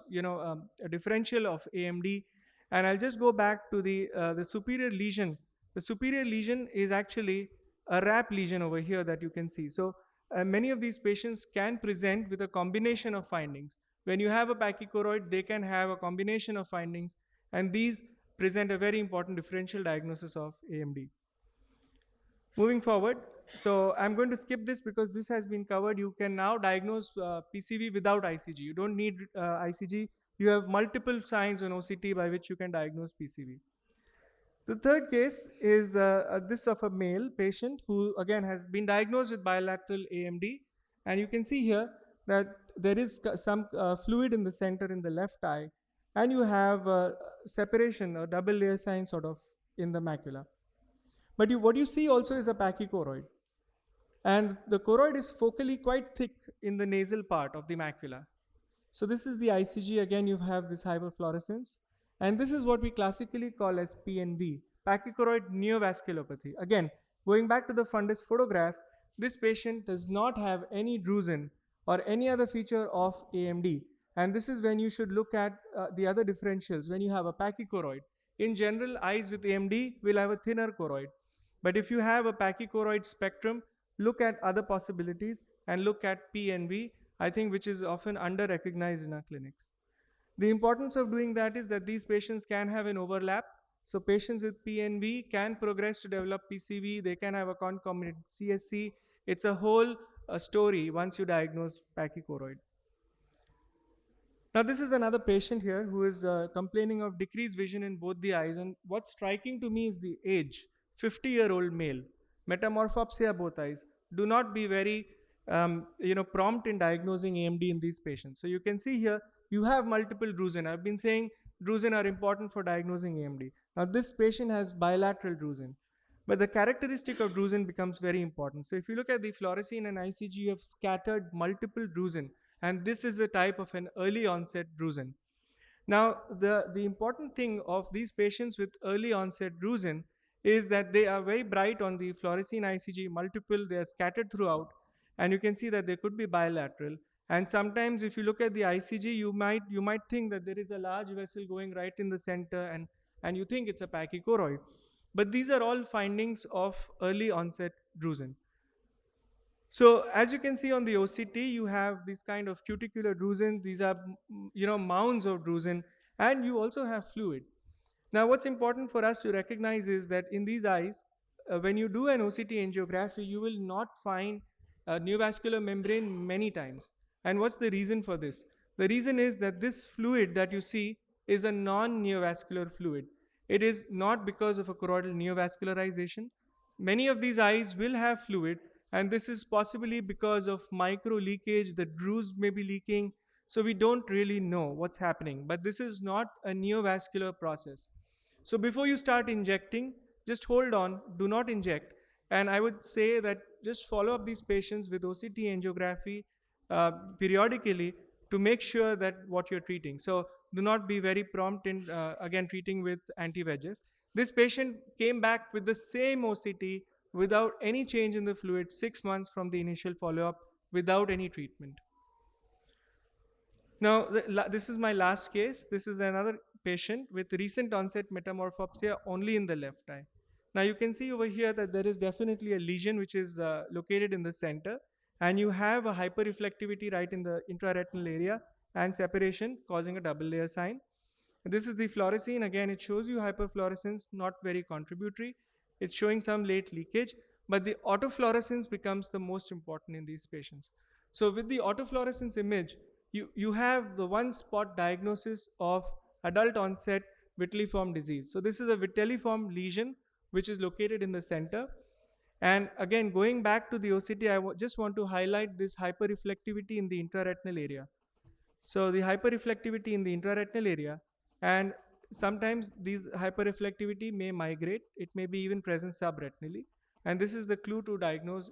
differential of AMD. And I'll just go back to the superior lesion. The superior lesion is actually a RAP lesion over here that you can see. So many of these patients can present with a combination of findings. When you have a pachychoroid, they can have a combination of findings, and these present a very important differential diagnosis of AMD. Moving forward, so I'm going to skip this because this has been covered. You can now diagnose PCV without ICG. You don't need ICG. You have multiple signs on OCT by which you can diagnose PCV. The third case is this of a male patient who again has been diagnosed with bilateral AMD, and you can see here that there is some fluid in the center in the left eye, and you have separation or double layer sign sort of in the macula. But what you see also is a pachychoroid, and the choroid is focally quite thick in the nasal part of the macula. So this is the ICG. Again, you have this hyperfluorescence, and this is what we classically call as PNV, pachychoroid neovasculopathy. Again, going back to the fundus photograph, this patient does not have any drusen or any other feature of AMD. And this is when you should look at the other differentials. When you have a pachychoroid, in general, eyes with AMD will have a thinner choroid. But if you have a pachychoroid spectrum, look at other possibilities and look at PNV, I think, which is often under recognized in our clinics. The importance of doing that is that these patients can have an overlap. So patients with PNV can progress to develop PCV, they can have a concomitant CSC. It's a whole story once you diagnose pachychoroid. Now, this is another patient here who is complaining of decreased vision in both the eyes. And what's striking to me is the age, 50-year-old male, metamorphopsia both eyes. Do not be very prompt in diagnosing AMD in these patients. So you can see here, you have multiple drusen. I've been saying drusen are important for diagnosing AMD. Now, this patient has bilateral drusen. But the characteristic of drusen becomes very important. So if you look at the fluorescein and ICG, you have scattered multiple drusen, and this is a type of an early onset drusen. Now, the important thing of these patients with early onset drusen is that they are very bright on the fluorescein ICG, multiple, they are scattered throughout, and you can see that they could be bilateral. And sometimes if you look at the ICG, you might think that there is a large vessel going right in the center, and you think it's a pachychoroid. But these are all findings of early onset drusen. So as you can see on the OCT, you have this kind of cuticular drusen. These are mounds of drusen, and you also have fluid. Now, what's important for us to recognize is that in these eyes, when you do an OCT angiography, you will not find a neovascular membrane many times. And what's the reason for this? The reason is that this fluid that you see is a non-neovascular fluid. It is not because of a choroidal neovascularization. Many of these eyes will have fluid, and this is possibly because of micro leakage. The drusen may be leaking, so we don't really know what's happening. But this is not a neovascular process. So before you start injecting, just hold on, do not inject. And I would say that just follow up these patients with OCT angiography periodically to make sure that what you're treating. So do not be very prompt in, again, treating with anti-VEGF. This patient came back with the same OCT without any change in the fluid 6 months from the initial follow-up without any treatment. Now, this is my last case. This is another patient with recent onset metamorphopsia only in the left eye. Now, you can see over here that there is definitely a lesion which is located in the center, and you have a hyperreflectivity right in the intraretinal area and separation causing a double layer sign. This is the fluorescein. Again, it shows you hyperfluorescence, not very contributory. It's showing some late leakage, but the autofluorescence becomes the most important in these patients. So with the autofluorescence image, you have the one spot diagnosis of adult onset vitelliform disease. So this is a vitelliform lesion which is located in the center. And again, going back to the OCT, I just want to highlight this hyperreflectivity in the intraretinal area. So the hyperreflectivity in the intraretinal area, and sometimes these hyperreflectivity may migrate. It may be even present subretinally. And this is the clue to diagnose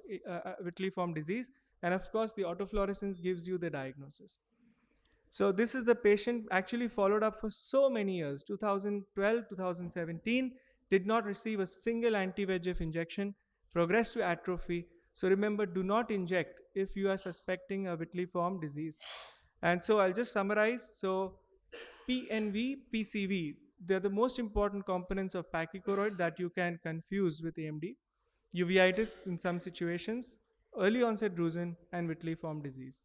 vitelliform disease. And of course, the autofluorescence gives you the diagnosis. So this is the patient actually followed up for so many years, 2012, 2017, did not receive a single anti-VEGF injection, progressed to atrophy. So remember, do not inject if you are suspecting a vitelliform disease. And so I'll just summarize. So PNV, PCV, they're the most important components of pachychoroid that you can confuse with AMD. Uveitis in some situations, early onset drusen, and vitelliform disease.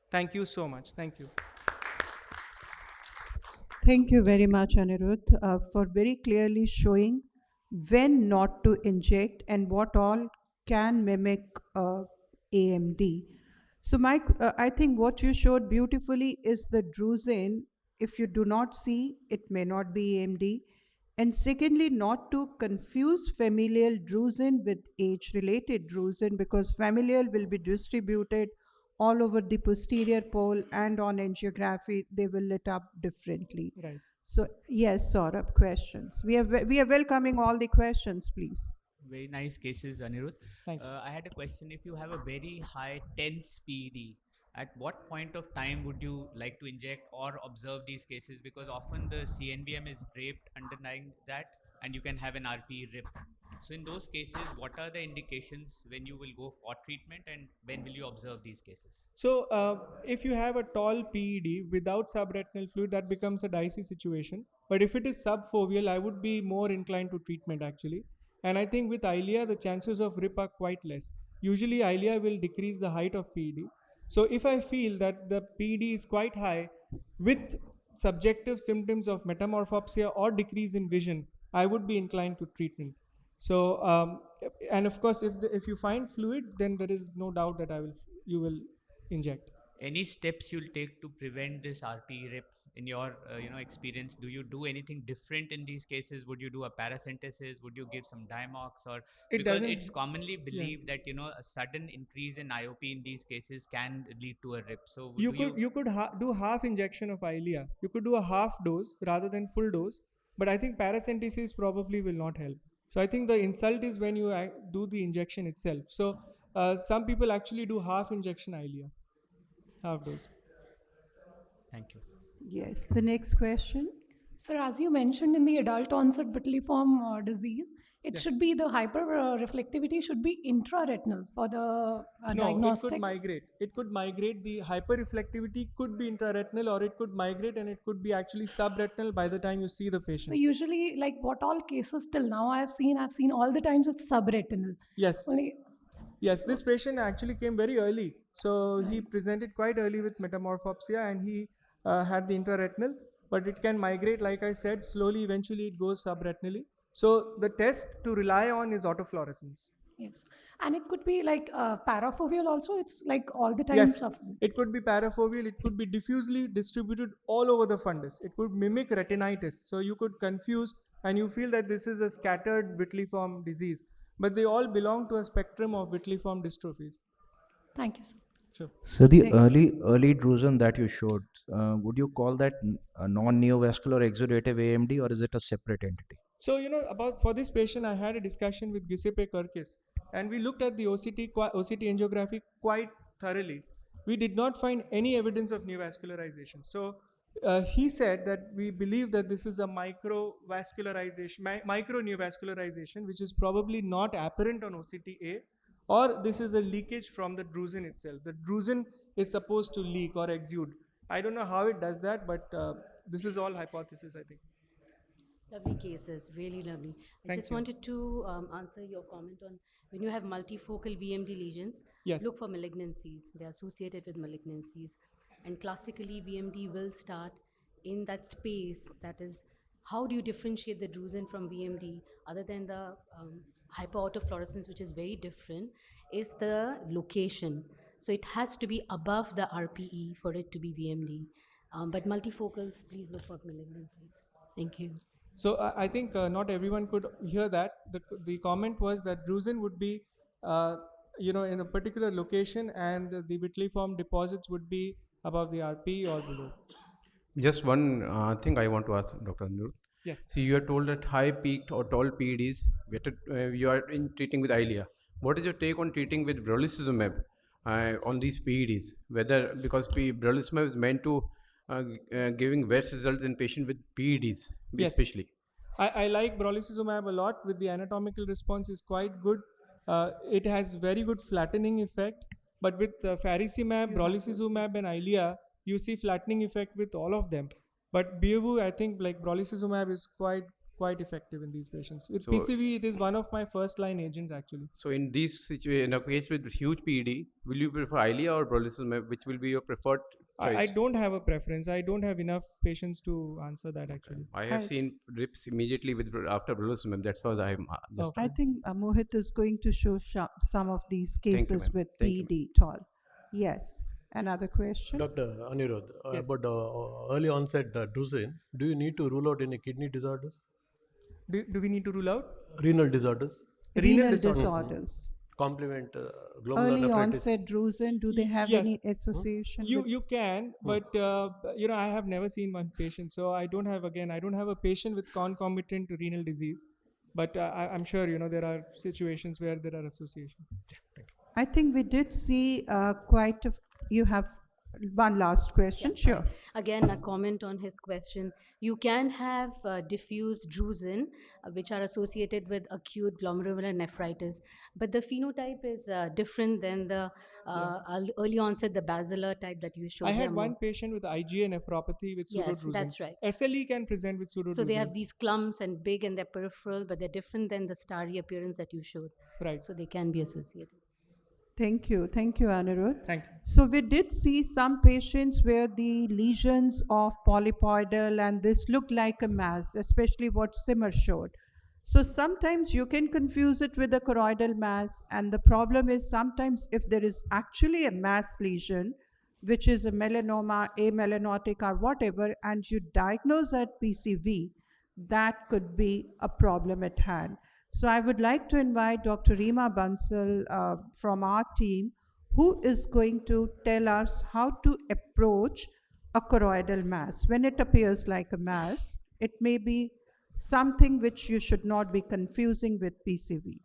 Thank you so much. Thank you. Thank you very much, Anirudh, for very clearly showing when not to inject and what all can mimic AMD. So, Mike, I think what you showed beautifully is the drusen. If you do not see, it may not be AMD. And secondly, not to confuse familial drusen with age-related drusen, because familial will be distributed all over the posterior pole, and on angiography they will lit up differently. Right. So yes, Saurabh, questions. We are welcoming all the questions, please. Very nice cases, Anirudh. Thank you. I had a question. If you have a very high tense PD, at what point of time would you like to inject or observe these cases? Because often the CNVM is draped underlying that, and you can have an RP rip. So in those cases, what are the indications when you will go for treatment, and when will you observe these cases? So if you have a tall PED without subretinal fluid, that becomes a dicey situation. But if it is subfoveal, I would be more inclined to treatment actually. And I think with ILIA, the chances of RIP are quite less. Usually, ILIA will decrease the height of PED. So if I feel that the PED is quite high with subjective symptoms of metamorphopsia or decrease in vision, I would be inclined to treatment. So, and of course, if you find fluid, then there is no doubt that you will inject. Any steps you'll take to prevent this RP rip in your experience? Do you do anything different in these cases? Would you do a paracentesis? Would you give some Diamox? Or It because doesn't. it's commonly Yeah. believed that a sudden increase in IOP in these cases can lead to a rip. So You could do half injection of ILIA. You could do a half dose rather than full dose. But I think paracentesis probably will not help. So I think the insult is when you do the injection itself. So some people actually do half injection ILIA, half dose. Thank you. Yes, the next question. Sir, as you mentioned in the adult onset vitelliform disease, it Yeah. should be the hyper reflectivity should be intraretinal for the No, diagnostic. it could migrate. It could migrate. The hyperreflectivity could be intraretinal, or it could migrate, and it could be actually subretinal by the time you see the So patient. usually, like what all cases till now I've seen all the times it's subretinal. Yes. Only Yes, this patient actually came very early. So he presented quite early with metamorphopsia, and he had the intraretinal, but it can migrate, like I said, slowly. Eventually, it goes subretinally. So the test to rely on is autofluorescence. yes, and it could be like parafoveal also. It's like all the time. Yes, it could be parafoveal. It could be diffusely distributed all over the fundus. It could mimic retinitis. So you could confuse, and you feel that this is a scattered vitelliform disease, but they all belong to a spectrum of vitelliform dystrophies. Thank you, sir. Sure. So the Thank early drusen that you showed, would you call that a non-neovascular exudative AMD, or is it a separate entity? So, for this patient, I had a discussion with Giuseppe Kirkis, and we looked at the OCT angiography quite thoroughly. We did not find any evidence of neovascularization. So, he said that we believe that this is a microvascularization, micro neovascularization, which is probably not apparent on OCTA, or this is a leakage from the drusen itself. The drusen is supposed to leak or exude. I don't know how it does that, but this is all hypothesis, I think. Lovely cases, really lovely. I just wanted to answer your comment on when you have multifocal VMD lesions, Yes. look for malignancies. They are associated with malignancies. And classically, VMD will start in that space. That is, how do you differentiate the drusen from VMD other than the hyperautofluorescence, which is very different, is the location. So it has to be above the RPE for it to be VMD. But multifocals, please look for malignancies. Thank you. So I think not everyone could hear that. The comment was that drusen would be, in a particular location, and the vitelliform deposits would be above the RP or below. Just one thing I want to ask Dr. Anirudh. Yes. So you are told that high peaked or tall PEDs, you are treating with ILIA. What is your take on treating with brolucizumab on these PEDs? Whether because brolucizumab is meant to giving best results in patients with PEDs, Yes. especially. I like brolucizumab a lot. With the anatomical response is quite good. It has very good flattening effect. But with faricimab, brolucizumab, and ILIA, you see flattening effect with all of them. But Beovu, I think like brolucizumab is quite effective in these patients. With So- PCV, it is one of my first line agents actually. So in this situation, in a case with huge PED, will you prefer ILIA or brolucizumab? Which will be your preferred choice? I don't have a preference. I don't have enough patients to answer that actually. I have seen rips immediately with after brolucizumab. That's why I'm just. Okay. I think Mohit is going to show some of these you, cases ma'am. with Thank you, PD tall. Yes. Another question. Dr. Anirudh, Yes. about early onset drusen, do you need to rule out any kidney disorders, Do we need to rule out? renal disorders, Renal disorders. disorders. complement glomerular Early nephritis? onset drusen, do they have Yes. any association? You with- you can, but I have never seen one patient, so I don't have a patient with concomitant renal disease, but I'm sure there are situations where there are associations. I think we did see you have one last question. Yeah, Sure. again, a comment on his question. You can have diffuse drusen, which are associated with acute glomerular nephritis, but the phenotype is different than the early onset, the basilar type that you showed. I They had are one more. patient with IgA nephropathy with Yes, pseudodrusen. that's right. SLE can present with So they pseudodrusen. have these clumps and big and they're peripheral, but they're different than the starry appearance that you showed. Right. So they can be associated. Thank you, Anirudh. Thank you. So we did see some patients where the lesions of polypoidal and this looked like a mass, especially what Simmer showed. So sometimes you can confuse it with a choroidal mass, and the problem is sometimes if there is actually a mass lesion, which is a melanoma, amelanotic, or whatever, and you diagnose at PCV, that could be a problem at hand. So I would like to invite Dr. Reema Bansal from our team, who is going to tell us how to approach a choroidal mass. When it appears like a mass, it may be something which you should not be confusing with PCV.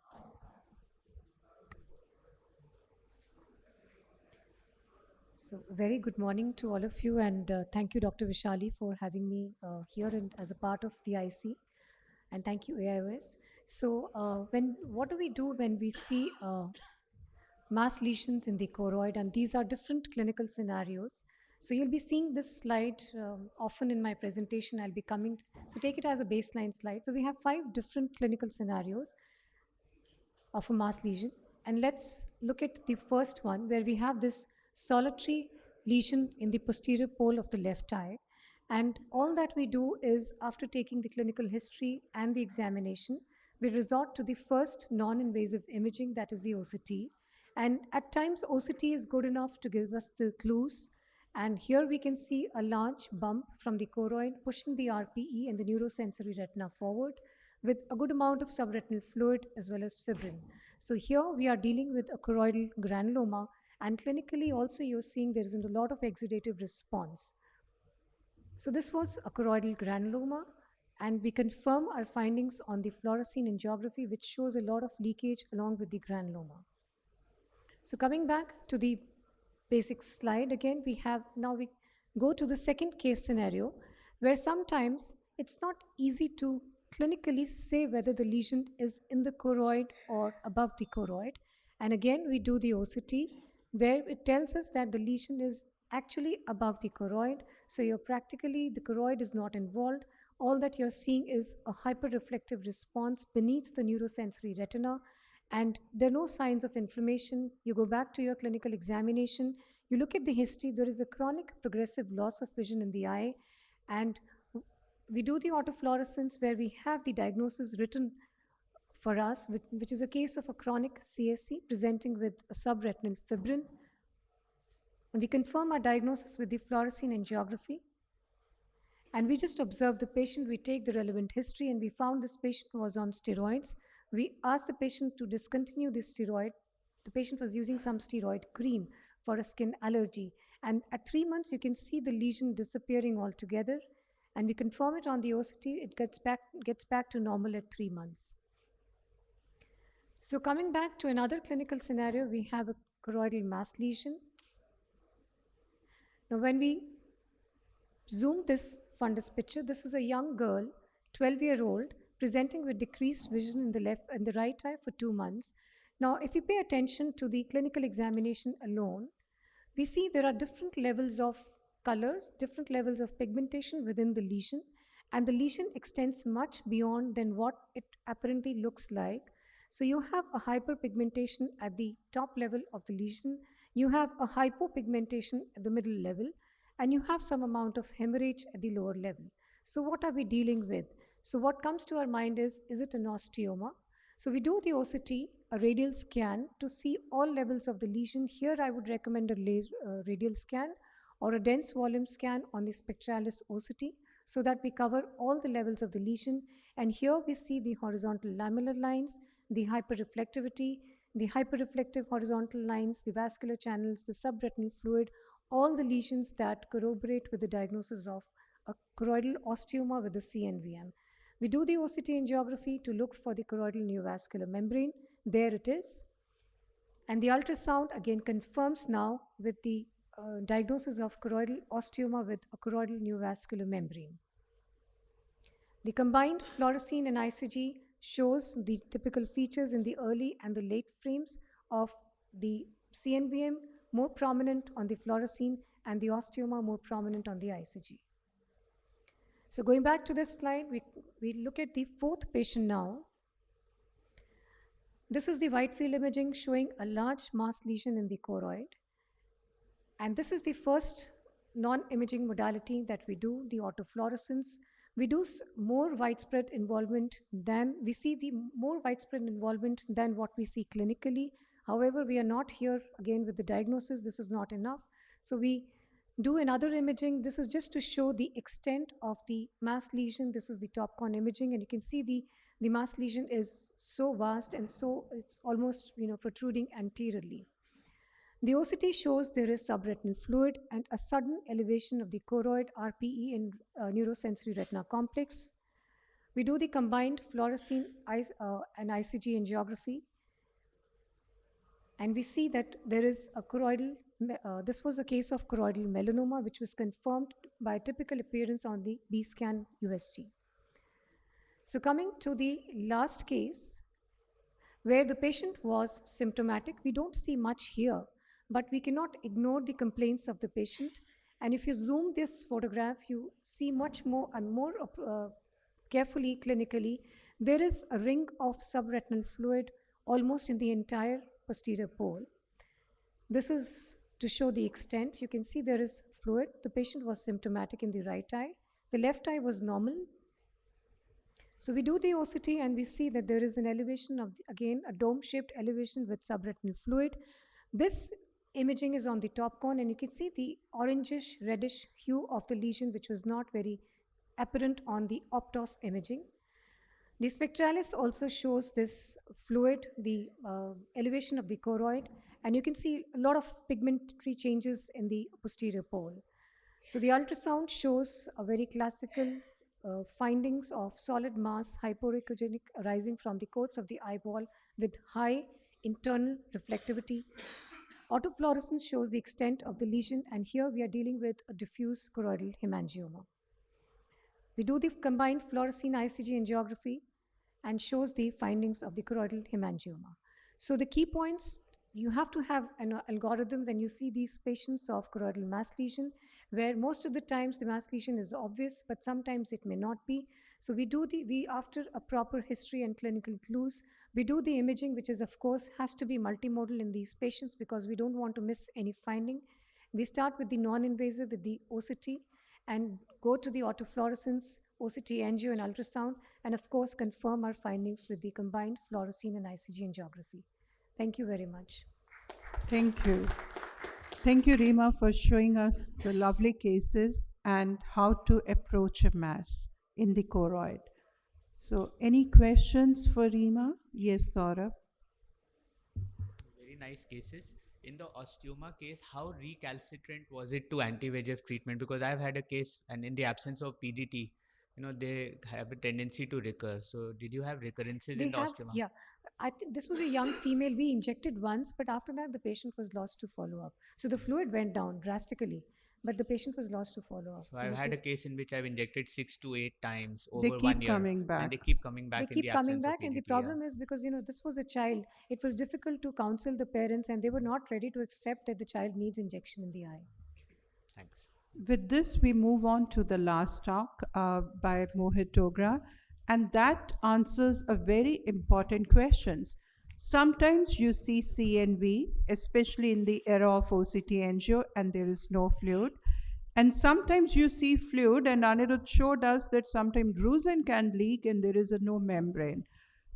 So, very good morning to all of you, and thank you, Dr. Vishali, for having me here and as a part of the IC, and thank you, AIOS. So, what do we do when we see mass lesions in the choroid? And these are different clinical scenarios. So, you'll be seeing this slide often in my presentation. I'll be coming, so take it as a baseline slide. So, we have 5 different clinical scenarios of a mass lesion. And let's look at the first one where we have this solitary lesion in the posterior pole of the left eye. And all that we do is, after taking the clinical history and the examination, we resort to the first non-invasive imaging, that is the OCT. And at times, OCT is good enough to give us the clues. And here we can see a large bump from the choroid pushing the RPE and the neurosensory retina forward, with a good amount of subretinal fluid as well as fibrin. So here we are dealing with a choroidal granuloma, and clinically also you're seeing there isn't a lot of exudative response. So this was a choroidal granuloma, and we confirm our findings on the fluorescein angiography, which shows a lot of leakage along with the granuloma. So coming back to the basic slide again, we go to the second case scenario, where sometimes it's not easy to clinically say whether the lesion is in the choroid or above the choroid. And again, we do the OCT, where it tells us that the lesion is actually above the choroid. So the choroid is not involved. All that you're seeing is a hyperreflective response beneath the neurosensory retina, and there are no signs of inflammation. You go back to your clinical examination, you look at the history, there is a chronic progressive loss of vision in the eye, and we do the autofluorescence where we have the diagnosis written for us, which is a case of a chronic CSC presenting with a subretinal fibrin. And we confirm our diagnosis with the fluorescein angiography. And we just observe the patient, we take the relevant history, and we found this patient was on steroids. We asked the patient to discontinue this steroid. The patient was using some steroid cream for a skin allergy. And at 3 months, you can see the lesion disappearing altogether. And we confirm it on the OCT, it gets back to normal at 3 months. So coming back to another clinical scenario, we have a choroidal mass lesion. Now when we zoom this fundus picture, this is a young girl, 12-year-old, presenting with decreased vision in the left and the right eye for 2 months. Now, if you pay attention to the clinical examination alone, we see there are different levels of colors, different levels of pigmentation within the lesion, and the lesion extends much beyond than what it apparently looks like. So you have a hyperpigmentation at the top level of the lesion, you have a hypopigmentation at the middle level, and you have some amount of hemorrhage at the lower level. So what are we dealing with? So what comes to our mind is it an osteoma? So we do the OCT, a radial scan, to see all levels of the lesion. Here I would recommend a radial scan or a dense volume scan on the spectralis OCT, so that we cover all the levels of the lesion. And here we see the horizontal lamellar lines, the hyperreflectivity, the hyperreflective horizontal lines, the vascular channels, the subretinal fluid, all the lesions that corroborate with the diagnosis of a choroidal osteoma with a CNVM. We do the OCT angiography to look for the choroidal neovascular membrane. There it is. And the ultrasound again confirms now with the diagnosis of choroidal osteoma with a choroidal neovascular membrane. The combined fluorescein and ICG shows the typical features in the early and the late frames of the CNVM, more prominent on the fluorescein, and the osteoma more prominent on the ICG. So going back to this slide, we look at the fourth patient now. This is the wide field imaging showing a large mass lesion in the choroid. And this is the first non-imaging modality that we do, the autofluorescence. We do more widespread involvement than, we see the more widespread involvement than what we see clinically. However, we are not here again with the diagnosis. This is not enough. So we do another imaging. This is just to show the extent of the mass lesion. This is the top con imaging, and you can see the mass lesion is so vast and so it's almost protruding anteriorly. The OCT shows there is subretinal fluid and a sudden elevation of the choroid RPE in neurosensory retina complex. We do the combined fluorescein and ICG angiography, and we see that there is a choroidal, this was a case of choroidal melanoma, which was confirmed by typical appearance on the B-scan USG. So coming to the last case, where the patient was symptomatic, we don't see much here, but we cannot ignore the complaints of the patient. And if you zoom this photograph, you see much more and more carefully clinically, there is a ring of subretinal fluid almost in the entire posterior pole. This is to show the extent. You can see there is fluid. The patient was symptomatic in the right eye. The left eye was normal. So we do the OCT and we see that there is an elevation of, again, a dome-shaped elevation with subretinal fluid. This imaging is on the top con, and you can see the orangish reddish hue of the lesion, which was not very apparent on the optos imaging. The spectralis also shows this fluid, the elevation of the choroid, and you can see a lot of pigmentary changes in the posterior pole. So the ultrasound shows a very classical findings of solid mass hypoechogenic arising from the coats of the eyeball with high internal reflectivity. Autofluorescence shows the extent of the lesion, and here we are dealing with a diffuse choroidal hemangioma. We do the combined fluorescein ICG angiography and shows the findings of the choroidal hemangioma. So the key points, you have to have an algorithm when you see these patients of choroidal mass lesion, where most of the times the mass lesion is obvious, but sometimes it may not be. So we after a proper history and clinical clues, we do the imaging, which is of course has to be multimodal in these patients because we don't want to miss any finding. We start with the non-invasive with the OCT and go to the autofluorescence, OCT, angio and ultrasound, and of course confirm our findings with the combined fluorescein and ICG angiography. Thank you very much. Thank you. Thank you, Rima, for showing us the lovely cases and how to approach a mass in the choroid. So any questions for Rima? Yes, Saurabh. Very nice cases. In the osteoma case, how recalcitrant was it to anti-VEGF treatment? Because I've had a case, and in the absence of PDT, they have a tendency to recur. So did you have recurrences in the osteoma? Yeah. I think this was a young female. We injected once, but after that the patient was lost to follow-up. So the fluid went down drastically, but the patient was lost to follow-up. So I've had a case in which I've injected 6 to 8 times over they 1 keep year. Coming back. And they keep coming back. They keep coming back, and the problem is because this was a child. It was difficult to counsel the parents, and they were not ready to accept that the child needs injection in the eye. Thanks. With this, we move on to the last talk by Mohit Dogra, and that answers a very important questions. Sometimes you see CNV, especially in the era of OCT angio, and there is no fluid. And sometimes you see fluid, and Anirudh showed us that sometimes drusen can leak and there is no membrane.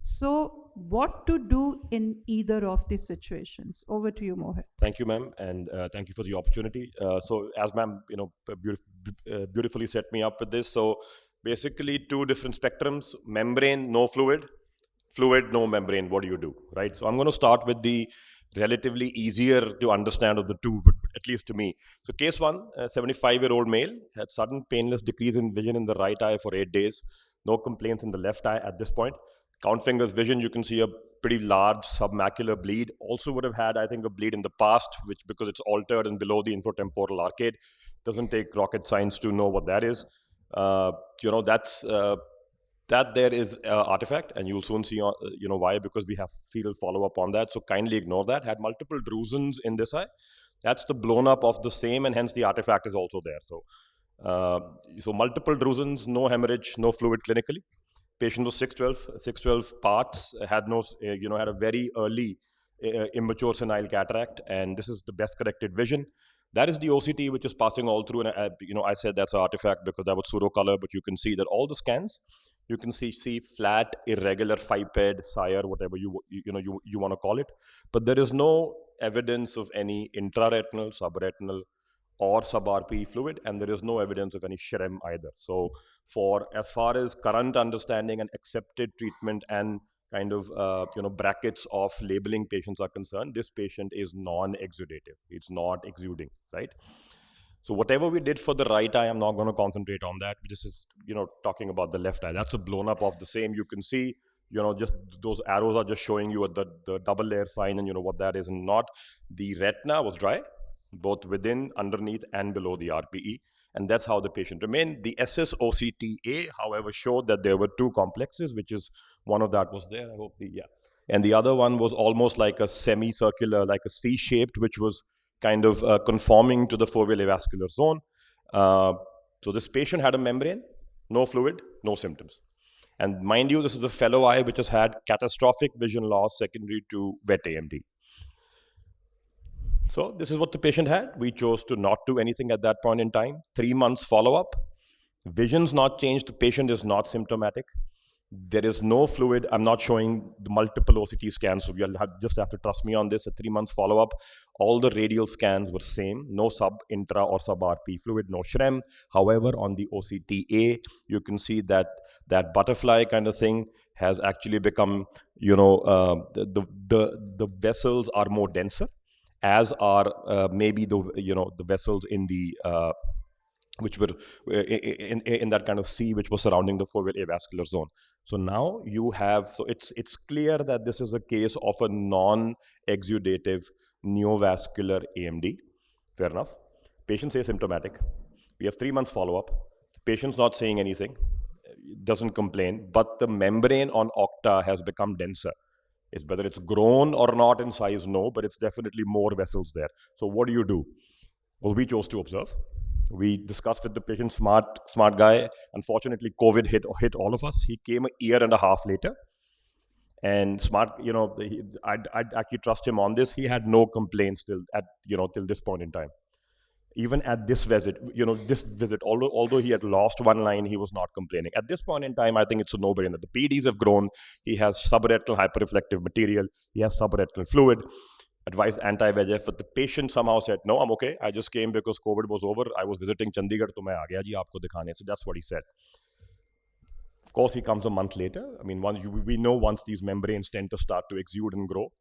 So what to do in either of these situations? Over to you, Mohit. Thank you, ma'am, and thank you for the opportunity. So as ma'am, beautifully set me up with this. So basically 2 different spectrums: membrane, no fluid; fluid, no membrane. What do you do, right? So I'm going to start with the relatively easier to understand of the 2, but at least to me. So case 1, a 75-year-old male had sudden painless decrease in vision in the right eye for 8 days. No complaints in the left eye at this point. Count fingers vision, you can see a pretty large submacular bleed. Also would have had, I think, a bleed in the past, which because it's altered and below the infratemporal arcade, doesn't take rocket science to know what that is. That there is artifact, and you'll soon see why, because we have fetal follow-up on that. So kindly ignore that. Had multiple drusens in this eye. That's the blown up of the same, and hence the artifact is also there. So multiple drusens, no hemorrhage, no fluid clinically. Patient was 612 parts, had had a very early immature senile cataract, and this is the best corrected vision. That is the OCT which is passing all through, and I said that's an artifact because that was pseudo color, but you can see that all the scans, you can see flat, irregular FIPED, SIRE, whatever you want to call it, but there is no evidence of any intraretinal, subretinal, or sub-RP fluid, and there is no evidence of any SHREM either. So for as far as current understanding and accepted treatment and kind of brackets of labeling patients are concerned, this patient is non-exudative. It's not exuding, right? So whatever we did for the right eye, I'm not going to concentrate on that. This is, talking about the left eye. That's a blown up of the same. You can see, just those arrows are just showing you the double layer sign and what that is and not. The retina was dry, both within, underneath, and below the RPE. And that's how the patient remained. The SSOCTA, however, showed that there were two complexes, which is one of that was there. I hope and the other one was almost like a semicircular, like a C-shaped, which was kind of conforming to the foveal avascular zone. So this patient had a membrane, no fluid, no symptoms. And mind you, this is a fellow eye which has had catastrophic vision loss secondary to wet AMD. So this is what the patient had. We chose to not do anything at that point in time. 3 months follow-up. Vision's not changed. The patient is not symptomatic. There is no fluid. I'm not showing the multiple OCT scans, so you'll just have to trust me on this. A 3 months follow-up. All the radial scans were same. No sub, intra, or sub-RP fluid. No SHREM. However, on the OCTA, you can see that butterfly kind of thing has actually become, the vessels are more denser, as are maybe the vessels in the which were in that kind of sea which was surrounding the foveal avascular zone. So now you have, so it's clear that this is a case of a non-exudative neovascular AMD. Fair enough. Patient's asymptomatic. We have 3 months follow-up. Patient's not saying anything, doesn't complain, but the membrane on octa has become denser. Whether it's grown or not in size, no, but it's definitely more vessels there. So what do you do? Well, we chose to observe. We discussed with the patient, smart guy. Unfortunately, COVID hit all of us. He came a year and a half later. And smart, I'd actually trust him on this. He had no complaints till this point in time. Even at this visit, although he had lost one line, he was not complaining. At this point in time, I think it's a no-brainer. The PDs have grown. He has subretinal hyperreflective material. He has subretinal fluid. Advised anti-VEGF, but the patient somehow said, no, I'm okay. I just came because COVID was over. I was visiting Chandigarh, so main aa gaya ji aapko dikhane. So that's what he said. Of course, he comes a month later. I mean, we know once these membranes tend to start to exude and grow,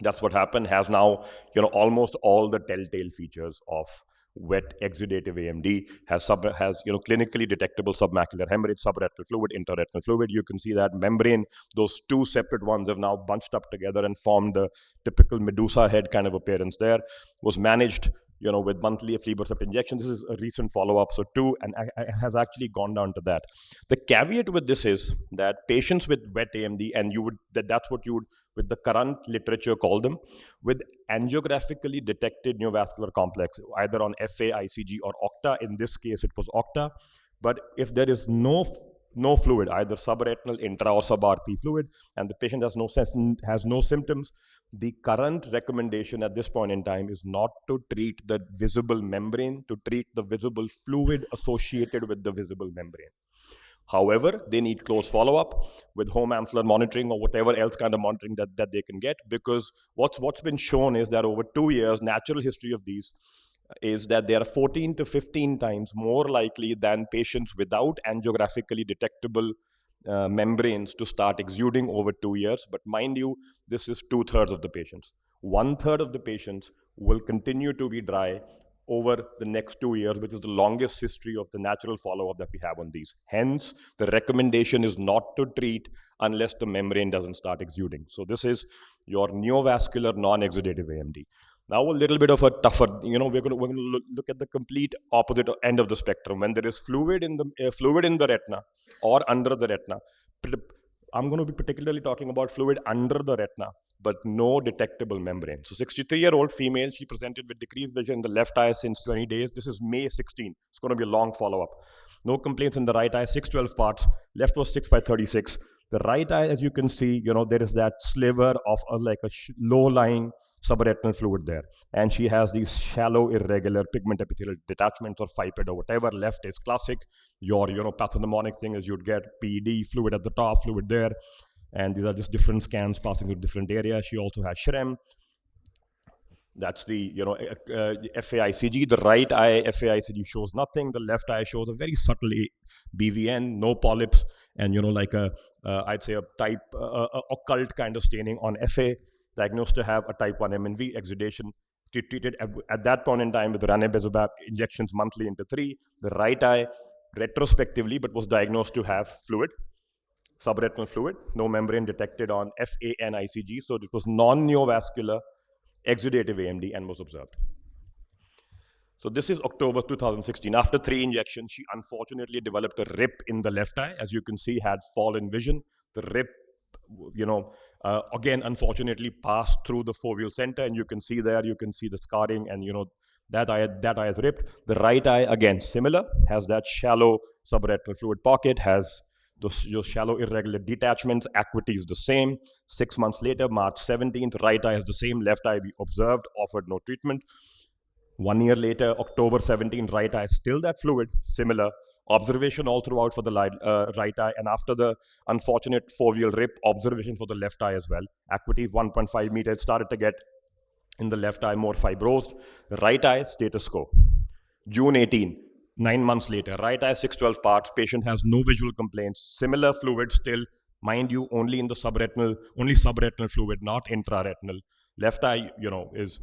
that's what happened. Has now, almost all the telltale features of wet exudative AMD, has clinically detectable submacular hemorrhage, subretinal fluid, intraretinal fluid. You can see that membrane, those two separate ones have now bunched up together and formed the typical Medusa head kind of appearance there. Was managed, with monthly aflibercept injection. This is a recent follow-up, so 2, and has actually gone down to that. The caveat with this is that patients with wet AMD, and that's what you would, with the current literature, call them, with angiographically detected neovascular complex, either on FA, ICG, or OCTA. In this case, it was OCTA. But if there is no fluid, either subretinal, intra, or sub-RP fluid, and the patient has no symptoms, the current recommendation at this point in time is not to treat the visible membrane, to treat the visible fluid associated with the visible membrane. However, they need close follow-up with home ampoular monitoring or whatever else kind of monitoring that they can get, because what's been shown is that over 2 years, natural history of these is that they are 14 to 15 times more likely than patients without angiographically detectable membranes to start exuding over 2 years. But mind you, this is 2/3 of the patients. 1/3 of the patients will continue to be dry over the next 2 years, which is the longest history of the natural follow-up that we have on these. Hence, the recommendation is not to treat unless the membrane doesn't start exuding. So this is your neovascular non-exudative AMD. Now a little bit of a tougher, we're going to look at the complete opposite end of the spectrum. When there is fluid in the retina or under the retina, I'm going to be particularly talking about fluid under the retina, but no detectable membrane. So 63-year-old female, she presented with decreased vision in the left eye since 20 days. This is May 16. It's going to be a long follow-up. No complaints in the right eye, 612 parts. Left was 6/36. The right eye, as you can see, there is that sliver of low-lying subretinal fluid there. And she has these shallow, irregular pigment epithelial detachments or FIPED or whatever. Left is classic. Your, pathognomonic thing is you'd get PED, fluid at the top, fluid there. And these are just different scans passing through different areas. She also has SHREM. That's the, FAICG. The right eye FAICG shows nothing. The left eye shows a very subtle BVN, no polyps, and, I'd say a type, occult kind of staining on FA, diagnosed to have a type 1 MNV exudation, treated at that point in time with ranibizumab injections monthly into 3. The right eye, retrospectively, but was diagnosed to have fluid, subretinal fluid, no membrane detected on FAN ICG, so it was non-neovascular exudative AMD and was observed. So this is October 2016. After 3 injections, she unfortunately developed a rip in the left eye. As you can see, had fallen vision. The rip, again, unfortunately passed through the foveal center, and you can see the scarring, and that eye is ripped. The right eye, again, similar, has that shallow subretinal fluid pocket, has those shallow irregular detachments. Acuity is the same. 6 months later, March 17th, right eye is the same. Left eye we observed, offered no treatment. 1 year later, October 17th, right eye still that fluid, similar. Observation all throughout for the right eye, and after the unfortunate foveal rip, observation for the left eye as well. Acuity 1.5 meters, started to get in the left eye more fibrosed. Right eye, status quo. June 18, 9 months later, right eye 612 parts, patient has no visual complaints, similar fluid still, mind you, only in the subretinal fluid, not intraretinal. Left eye, is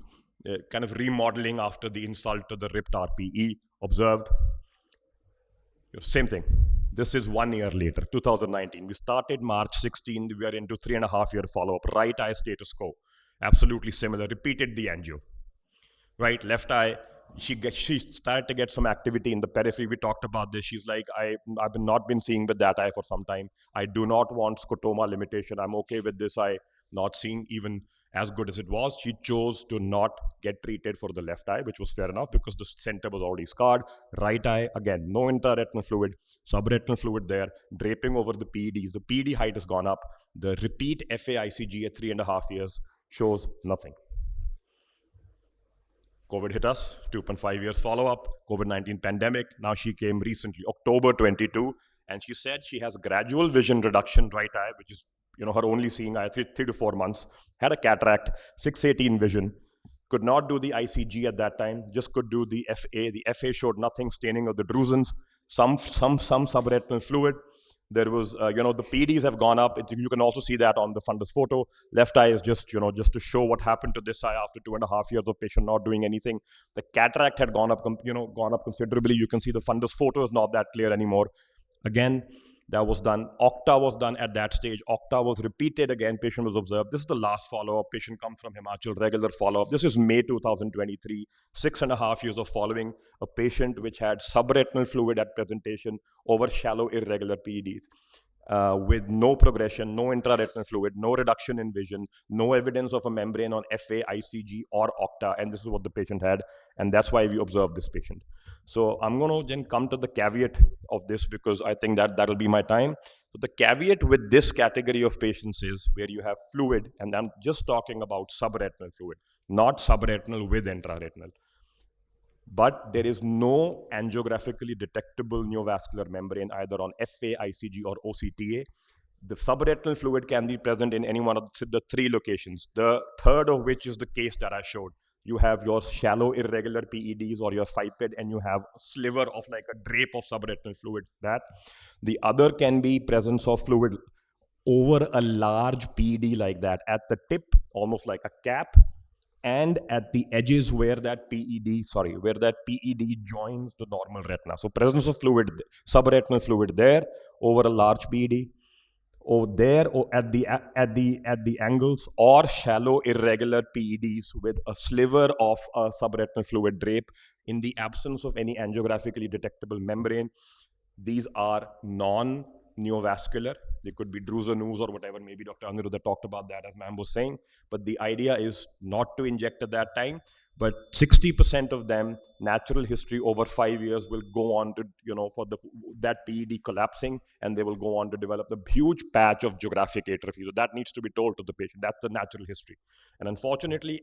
kind of remodeling after the insult to the ripped RPE, observed. Same thing. This is 1 year later, 2019. We started March 16, we are into 3.5-year follow-up. Right eye status quo, absolutely similar, repeated the angio. Right, left eye, she started to get some activity in the periphery. We talked about this. She's like, I've not been seeing with that eye for some time. I do not want scotoma limitation. I'm okay with this eye not seeing even as good as it was. She chose to not get treated for the left eye, which was fair enough because the center was already scarred. Right eye, again, no intraretinal fluid, subretinal fluid there, draping over the PEDs. The PED height has gone up. The repeat FAICG at 3.5 years shows nothing. COVID hit us, 2.5 years follow-up, COVID-19 pandemic. Now she came recently, October 22, and she said she has gradual vision reduction right eye, which is her only seeing eye, 3 to 4 months, had a cataract, 618 vision, could not do the ICG at that time, just could do the FA. The FA showed nothing, staining of the drusens, some subretinal fluid. There was, the PDs have gone up. You can also see that on the fundus photo. Left eye is just, just to show what happened to this eye after 2.5 years of patient not doing anything. The cataract had gone up, considerably. You can see the fundus photo is not that clear anymore. Again, that was done. OCTA was done at that stage. OCTA was repeated again. Patient was observed. This is the last follow-up. Patient comes from Himachal, regular follow-up. This is May 2023. 6.5 years of following a patient which had subretinal fluid at presentation over shallow irregular PEDs. With no progression, no intraretinal fluid, no reduction in vision, no evidence of a membrane on FA, ICG, or OCTA, and this is what the patient had, and that's why we observed this patient. So I'm going to then come to the caveat of this because I think that'll be my time. So the caveat with this category of patients is where you have fluid, and I'm just talking about subretinal fluid, not subretinal with intraretinal. But there is no angiographically detectable neovascular membrane either on FA, ICG, or OCTA. The subretinal fluid can be present in any one of the 3 locations, the third of which is the case that I showed. You have your shallow irregular PEDs or your FIPED, and you have a sliver of like a drape of subretinal fluid. That the other can be presence of fluid over a large PED like that at the tip, almost like a cap, and at the edges where that PED joins the normal retina. So presence of fluid, subretinal fluid there over a large PED, over there or at the angles, or shallow irregular PEDs with a sliver of a subretinal fluid drape in the absence of any angiographically detectable membrane. These are non-neovascular. They could be drusenoos or whatever. Maybe Dr. Aniruddha talked about that, as ma'am was saying. But the idea is not to inject at that time. But 60% of them, natural history over 5 years, will go on to, for that PED collapsing, and they will go on to develop a huge patch of geographic atrophy. So that needs to be told to the patient. That's the natural history. And unfortunately,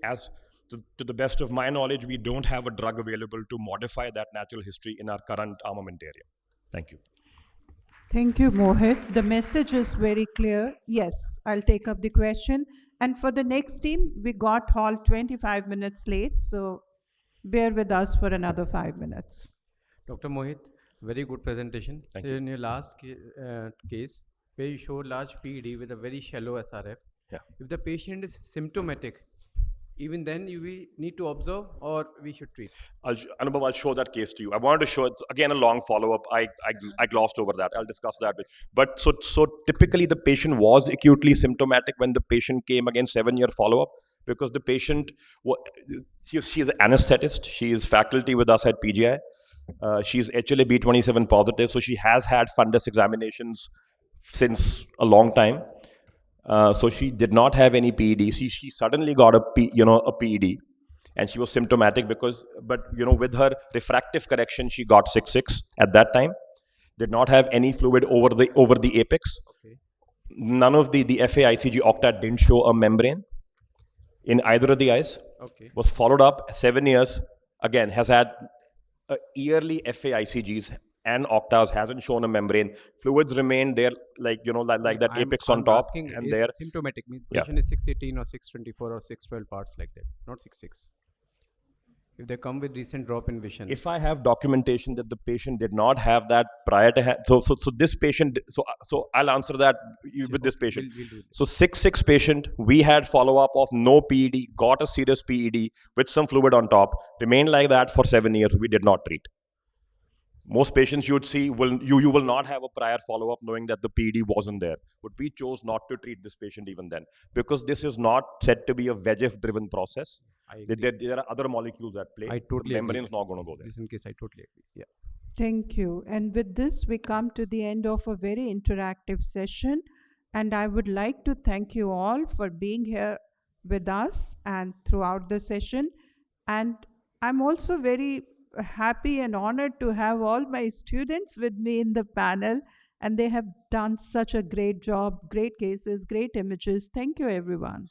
to the best of my knowledge, we don't have a drug available to modify that natural history in our current armamentarium. Thank you. Thank you, Mohit. The message is very clear. Yes, I'll take up the question. And for the next team, we got all 25 minutes late, so bear with us for another 5 minutes. Dr. Mohit, very good presentation. Thank so you. In your last case, where you showed large PED with a very shallow SRF, Yeah. if the patient is symptomatic, even then we need to observe or we should treat? Anubhav, I'll show that case to you. I wanted to show it, again, a long follow-up. I glossed over that. I'll discuss that. But so typically the patient was acutely symptomatic when the patient came again, 7-year follow-up, because the patient, she's an anesthetist. She is faculty with us at PGI. She's HLA-B27 positive, so she has had fundus examinations since a long time. So she did not have any PED. She suddenly got a PED, and she was symptomatic but with her refractive correction, she got 6.6 at that time. Did not have any fluid over the apex. Okay. None of the FA-ICG octat didn't show a membrane in either of the eyes. Okay. Was followed up 7 years. Again, has had yearly FA-ICGs and octavs, hasn't shown a membrane. Fluids remain there, like that apex on top, asking, and is there. symptomatic means Yeah. patient is 618 or 624 or 612 parts like that, not 6.6. If they come with recent drop in vision. If I have documentation that the patient did not have that prior to so this patient, so I'll answer that with this patient. We'll do So 6.6 patient, we had follow up of no PED, got a serious PED with some fluid on top, remained like that for 7 years. We did not treat. Most patients you'd see you will not have a prior follow-up knowing that the PED wasn't there. But we chose not to treat this patient even then, because this is not said to be a VEGF-driven process. There are other molecules at play. I totally The agree. membrane is not going to go there. This in case I totally agree. Yeah. Thank you. And with this, we come to the end of a very interactive session. And I would like to thank you all for being here with us and throughout the session. And I'm also very happy and honored to have all my students with me in the panel. And they have done such a great job, great cases, great images. Thank you, everyone.